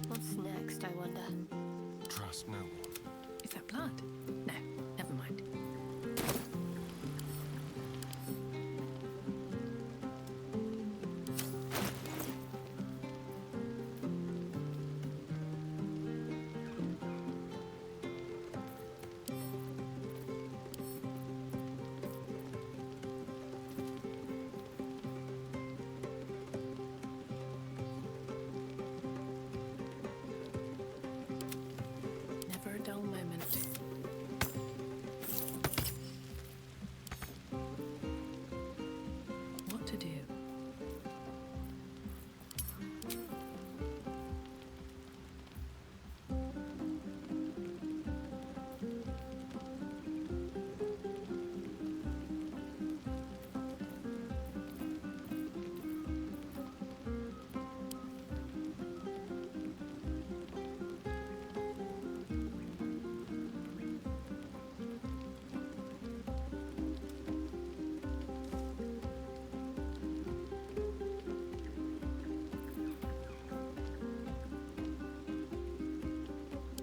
What's next, I wonder? Trust no one. Is that blood? No, never mind. Never a dull moment. What to do?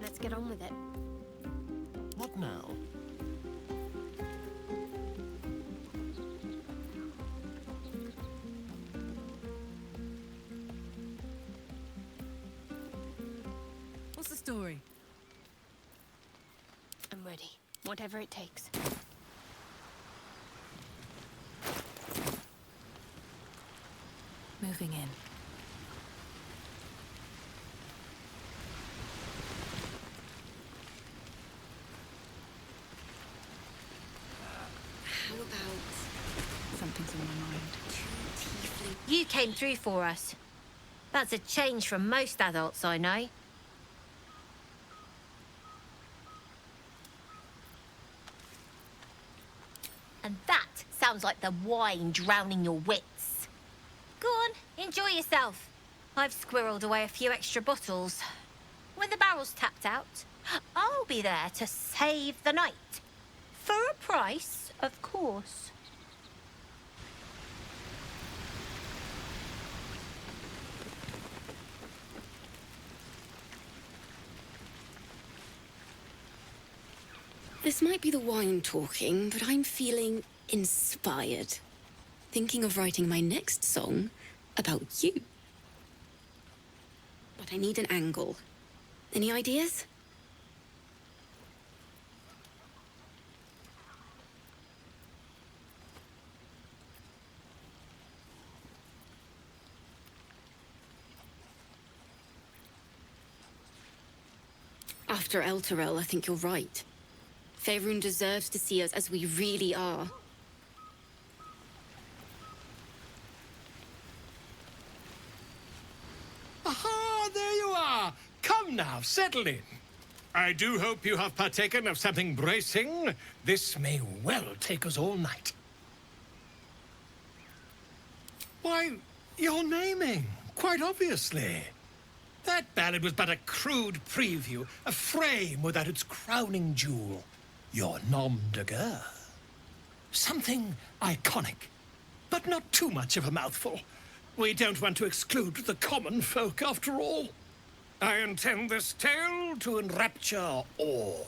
Let's get on with it. What now? What's the story? I'm ready. Whatever it takes. Moving in. How about Something's on my mind. You came through for us. That's a change from most adults I know. And that sounds like the wine drowning your wits. Go on, enjoy yourself. I've squirreled away a few extra bottles. When the barrel's tapped out, I'll be there to save the night. For a price, of course. This might be the wine talking, but I'm feeling inspired. Thinking of writing my next song about you. But I need an angle. Any ideas? After Elturel, I think you're right. Faerun deserves to see us as we really are. Aha, there you are. Come now, settle in. I do hope you have partaken of something bracing. This may well take us all night. Why, you're naming, quite obviously. That ballad was but a crude preview, a frame without its crowning jewel. Your nom de guerre. Something iconic, but not too much of a mouthful. We don't want to exclude the common folk, after all. I intend this tale to enrapture all.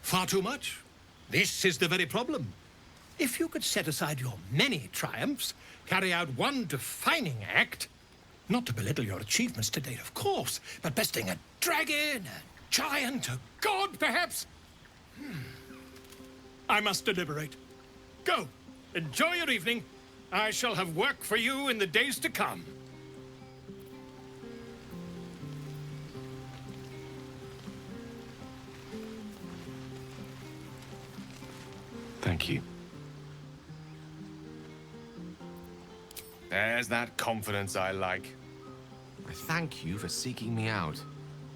Far too much? This is the very problem. If you could set aside your many triumphs, carry out one defining act, not to belittle your achievements to date, of course, but besting a dragon, a giant, a god, perhaps? I must deliberate. Go. Enjoy your evening. I shall have work for you in the days to come. Thank you. There's that confidence I like. I thank you for seeking me out.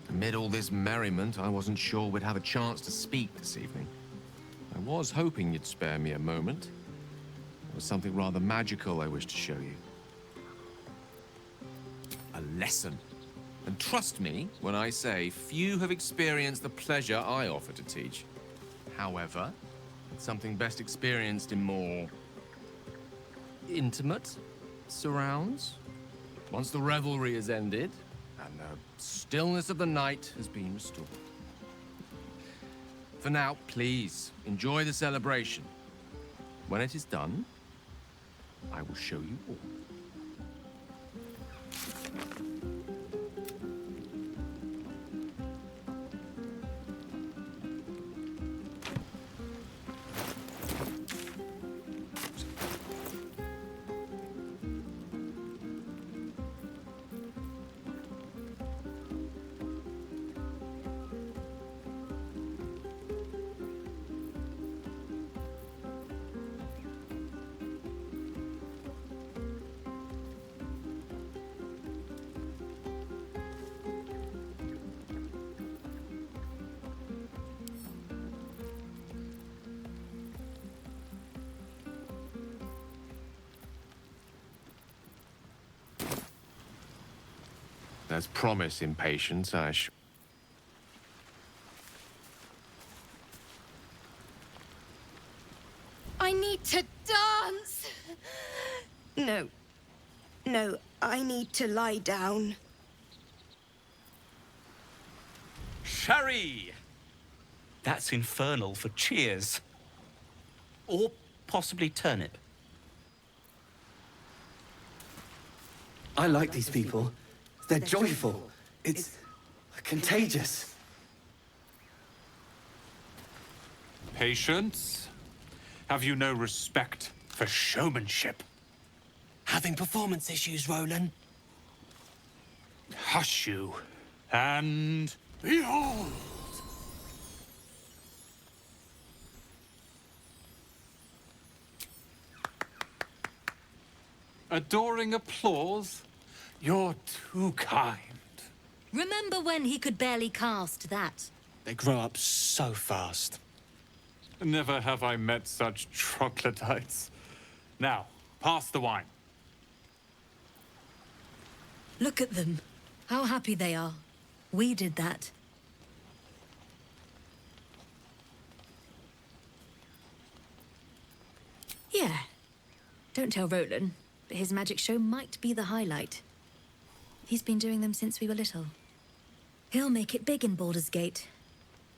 Amid all this merriment, I wasn't sure we'd have a chance to speak this evening. I was hoping you'd spare me a moment. There was something rather magical I wished to show you. A lesson. And trust me when I say few have experienced the pleasure I offer to teach. However, it's something best experienced in more intimate surrounds. Once the revelry is ended and the stillness of the night has been restored. For now, please enjoy the celebration. When it is done, I will show you all. There's promise in patience, Ash. I need to dance! No. No, I need to lie down. Sherry! That's infernal for cheers. Or possibly turnip. I like these people. They're joyful. It's contagious. Patience? Have you no respect for showmanship? Having performance issues, Roland. Hush you, and behold! Adoring applause? You're too kind. Remember when he could barely cast that? They grow up so fast. Never have I met such troglodytes. Now, pass the wine. Look at them. How happy they are. We did that. Yeah. Don't tell Roland, but his magic show might be the highlight. He's been doing them since we were little. He'll make it big in Baldur's Gate.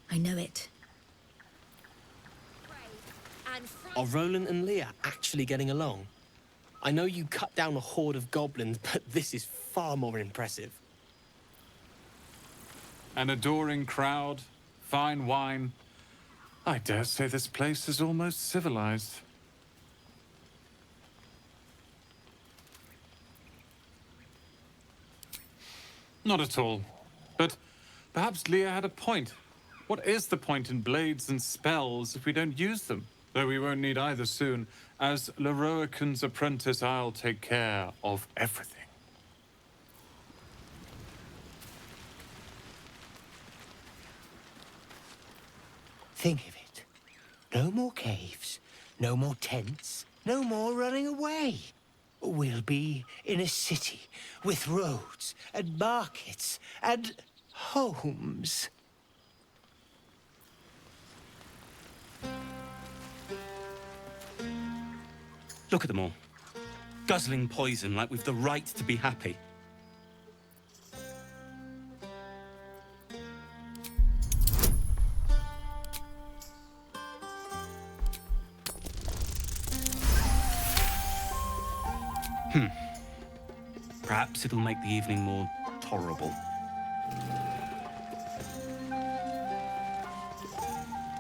I know it. Are Roland and Leah actually getting along? I know you cut down a horde of goblins, but this is far more impressive. An adoring crowd, fine wine. I dare say this place is almost civilized. Not at all. But perhaps Leah had a point. What is the point in blades and spells if we don't use them? Though we won't need either soon. As Leroican's apprentice, I'll take care of everything. Think of it. No more caves, no more tents, no more running away. We'll be in a city with roads and markets and homes. Look at them all. Guzzling poison like we've the right to be happy. Perhaps it'll make the evening more tolerable.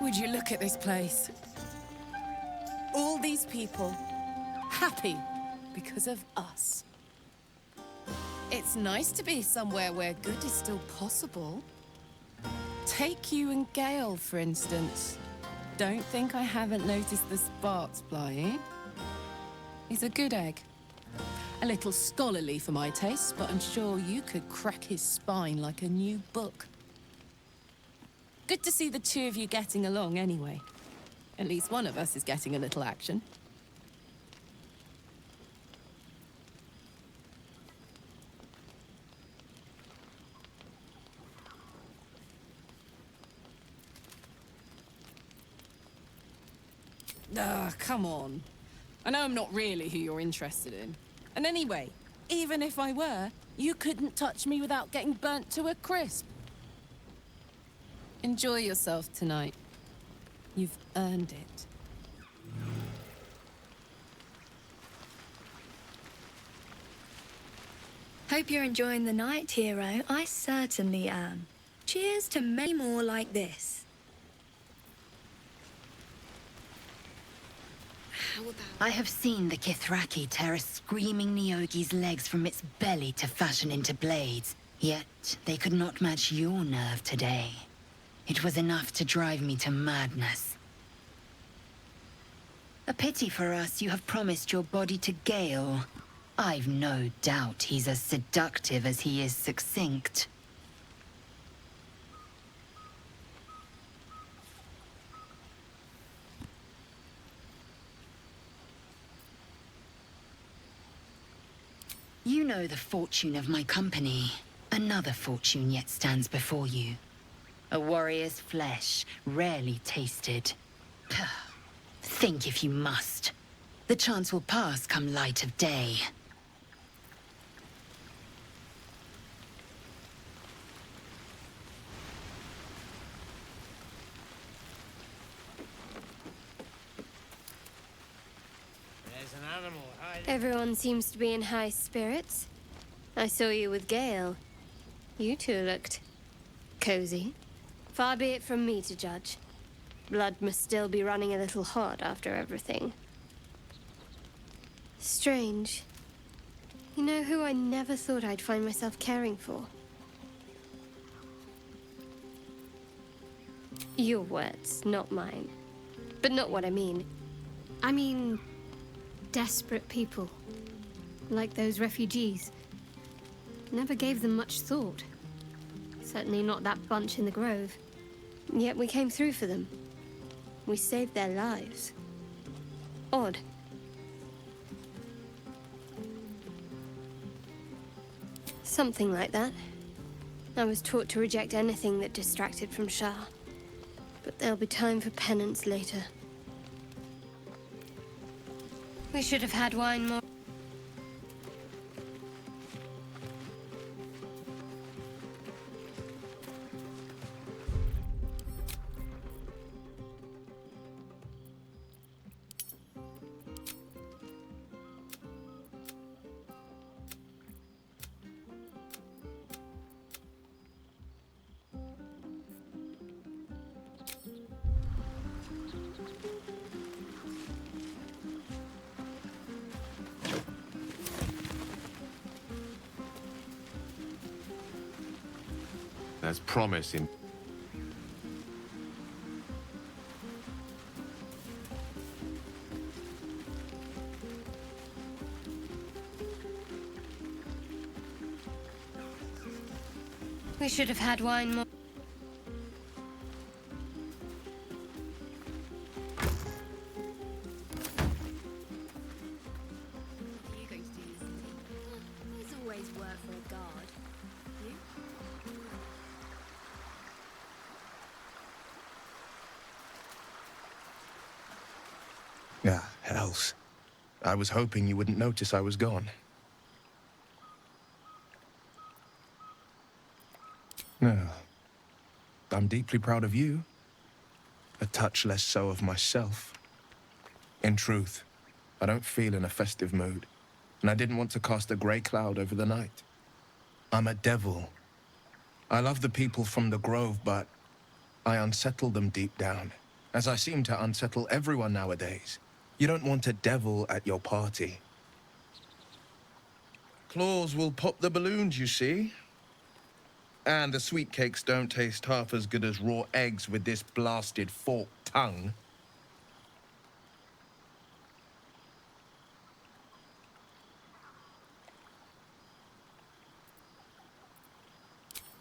Would you look at this place? All these people, happy because of us. It's nice to be somewhere where good is still possible. Take you and Gale, for instance. Don't think I haven't noticed the sparks flying. He's a good egg. A little scholarly for my taste, but I'm sure you could crack his spine like a new book. Good to see the two of you getting along anyway. At least one of us is getting a little action. Come on. I know I'm not really who you're interested in. And anyway, even if I were, you couldn't touch me without getting burnt to a crisp. Enjoy yourself tonight. You've earned it. Hope you're enjoying the night, hero. I certainly am. Cheers to many more like this. I have seen the Kithraki tear a screaming Nyogi's legs from its belly to fashion into blades. Yet they could not match your nerve today. It was enough to drive me to madness. A pity for us you have promised your body to Gale. I've no doubt he's as seductive as he is succinct. You know the fortune of my company. Another fortune yet stands before you. A warrior's flesh, rarely tasted. Think if you must. The chance will pass come light of day. There's an animal hiding. Everyone seems to be in high spirits. I saw you with Gale. You two looked cozy. Far be it from me to judge. Blood must still be running a little hot after everything. Strange. You know who I never thought I'd find myself caring for? Your words, not mine. But not what I mean. I mean, desperate people. Like those refugees. Never gave them much thought. Certainly not that bunch in the grove. Yet we came through for them. We saved their lives. Odd. Something like that. I was taught to reject anything that distracted from Shah. But there'll be time for penance later. We should have had wine more. There's promise in... We should have had wine more. There's always work for a guard. You? Ah, hells. I was hoping you wouldn't notice I was gone. No. I'm deeply proud of you. A touch less so of myself. In truth, I don't feel in a festive mood, and I didn't want to cast a grey cloud over the night. I'm a devil. I love the people from the Grove, but I unsettle them deep down, as I seem to unsettle everyone nowadays. You don't want a devil at your party. Claws will pop the balloons, you see. And the sweet cakes don't taste half as good as raw eggs with this blasted forked tongue.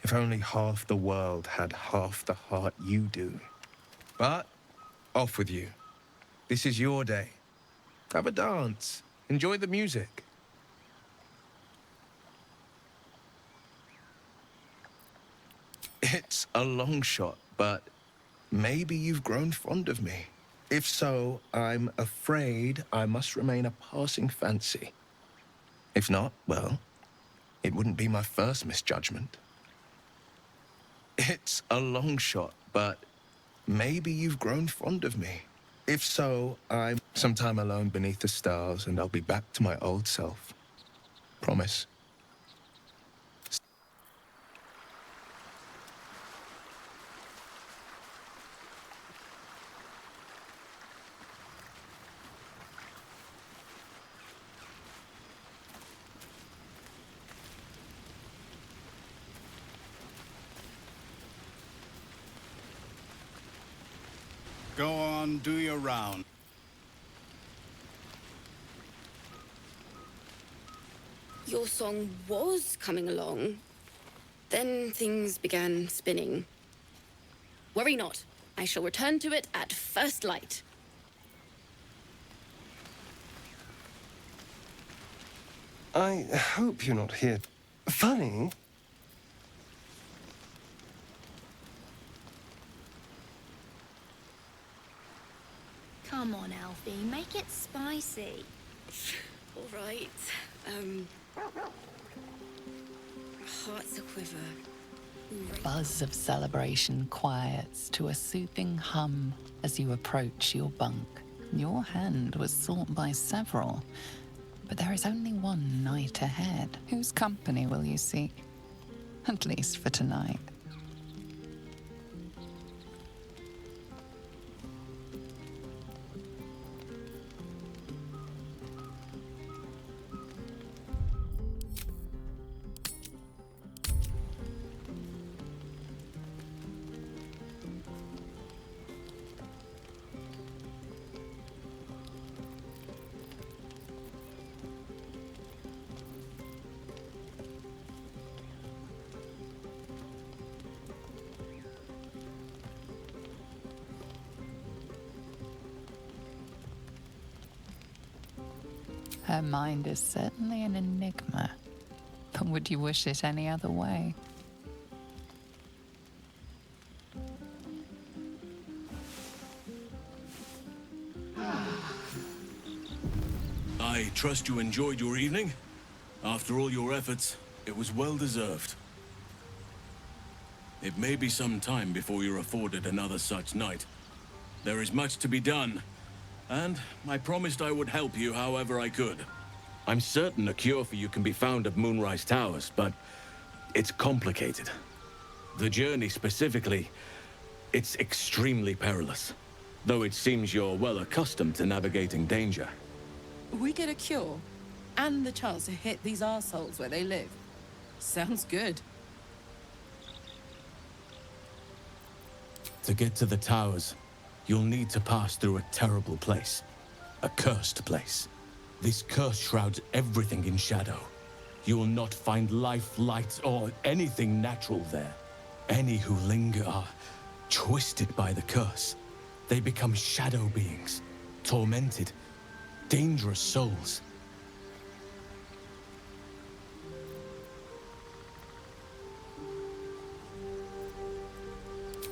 If only half the world had half the heart you do. But, off with you. This is your day. Have a dance. Enjoy the music. It's a long shot, but maybe you've grown fond of me. If so, I'm afraid I must remain a passing fancy. If not, well, it wouldn't be my first misjudgment. It's a long shot, but maybe you've grown fond of me. If so, I'm sometime alone beneath the stars, and I'll be back to my old self. Promise. Go on, do your round. Your song was coming along. Then things began spinning. Worry not. I shall return to it at first light. I hope you're not here. Funny. Come on, Alfie, make it spicy. All right. Hearts a quiver. Buzz of celebration quiets to a soothing hum as you approach your bunk. Your hand was sought by several, but there is only one night ahead. Whose company will you seek? At least for tonight. Her mind is certainly an enigma, but would you wish it any other way? I trust you enjoyed your evening. After all your efforts, it was well deserved. It may be some time before you're afforded another such night. There is much to be done, and I promised I would help you however I could. I'm certain a cure for you can be found at Moonrise Towers, but it's complicated. The journey specifically, it's extremely perilous, though it seems you're well accustomed to navigating danger. We get a cure and the chance to hit these arseholes where they live. Sounds good. To get to the towers, you'll need to pass through a terrible place. A cursed place. This curse shrouds everything in shadow. You will not find life, light, or anything natural there. Any who linger are twisted by the curse. They become shadow beings, tormented, dangerous souls.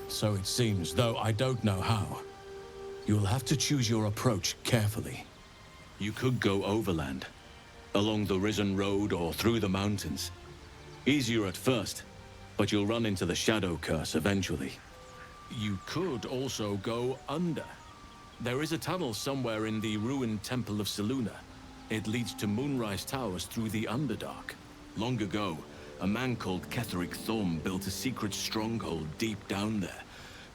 So it seems, though I don't know how. You'll have to choose your approach carefully. You could go overland, along the Risen Road or through the mountains. Easier at first, but you'll run into the Shadow Curse eventually. You could also go under. There is a tunnel somewhere in the ruined Temple of Selûne. It leads to Moonrise Towers through the Underdark. Long ago, a man called Ketheric Thorm built a secret stronghold deep down there,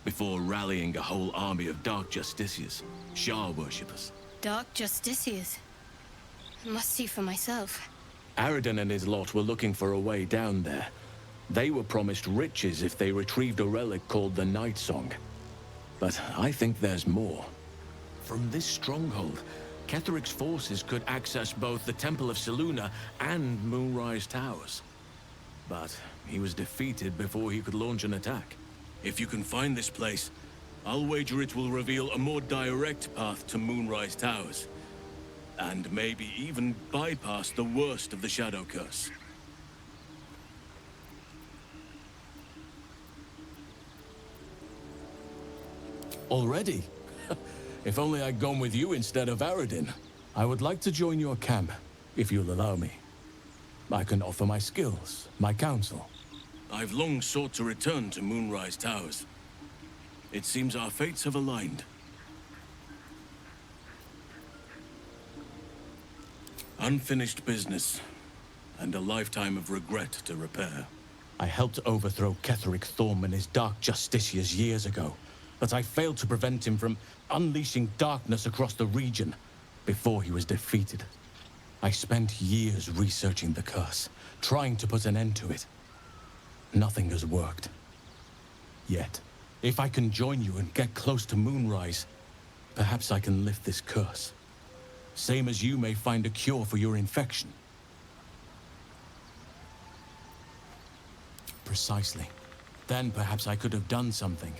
before rallying a whole army of Dark Justiciars, Shah worshippers. Dark Justiciars. Must see for myself. Aradin and his lot were looking for a way down there. They were promised riches if they retrieved a relic called the Night Song. But I think there's more. From this stronghold, Ketheric's forces could access both the Temple of Selûne and Moonrise Towers. But he was defeated before he could launch an attack. If you can find this place, I'll wager it will reveal a more direct path to Moonrise Towers. And maybe even bypass the worst of the Shadow Curse. Already? If only I'd gone with you instead of Aradin. I would like to join your camp, if you'll allow me. I can offer my skills, my counsel. I've long sought to return to Moonrise Towers. It seems our fates have aligned. Unfinished business, and a lifetime of regret to repair. I helped overthrow Ketheric Thorm and his Dark Justiciars years ago, but I failed to prevent him from unleashing darkness across the region before he was defeated. I spent years researching the curse, trying to put an end to it. Nothing has worked. Yet, if I can join you and get close to Moonrise, perhaps I can lift this curse. Same as you may find a cure for your infection. Precisely. Then perhaps I could have done something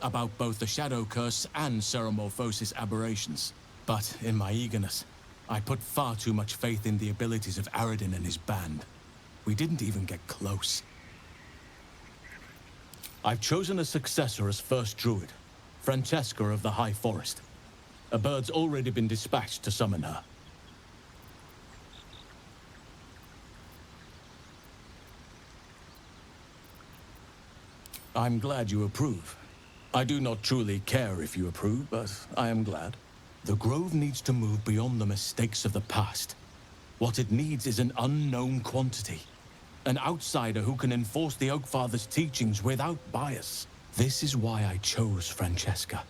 about both the Shadow Curse and Ceramorphosis aberrations. But in my eagerness, I put far too much faith in the abilities of Aradin and his band. We didn't even get close. I've chosen a successor as first druid, Francesca of the High Forest. A bird's already been dispatched to summon her. I'm glad you approve. I do not truly care if you approve, but I am glad. The Grove needs to move beyond the mistakes of the past. What it needs is an unknown quantity. An outsider who can enforce the Oakfather's teachings without bias. This is why I chose Francesca.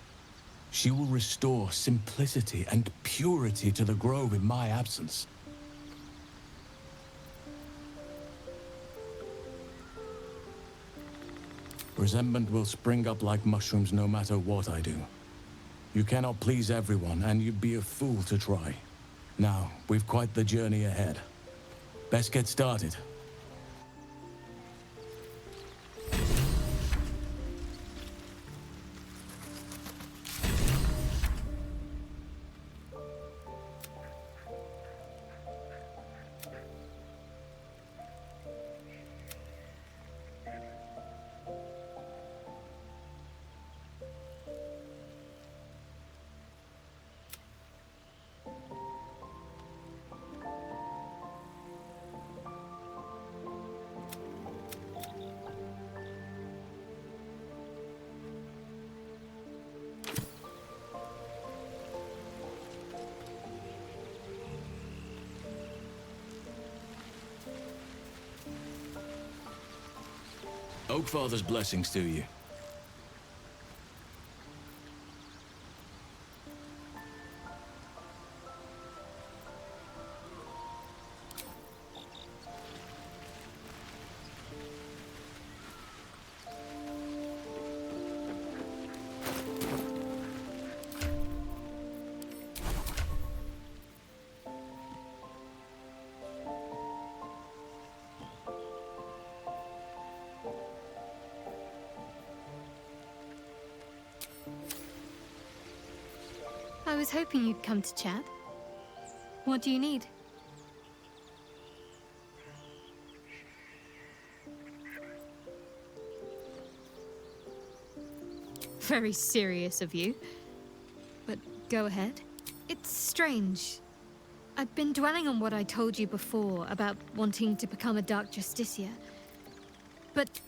She will restore simplicity and purity to the Grove in my absence. Resentment will spring up like mushrooms no matter what I do. You cannot please everyone, and you'd be a fool to try. Now, we've quite the journey ahead. Best get started. Oakfather's blessings to you. I was hoping you'd come to chat. What do you need? Very serious of you. But go ahead. It's strange. I've been dwelling on what I told you before about wanting to become a Dark Justiciar. But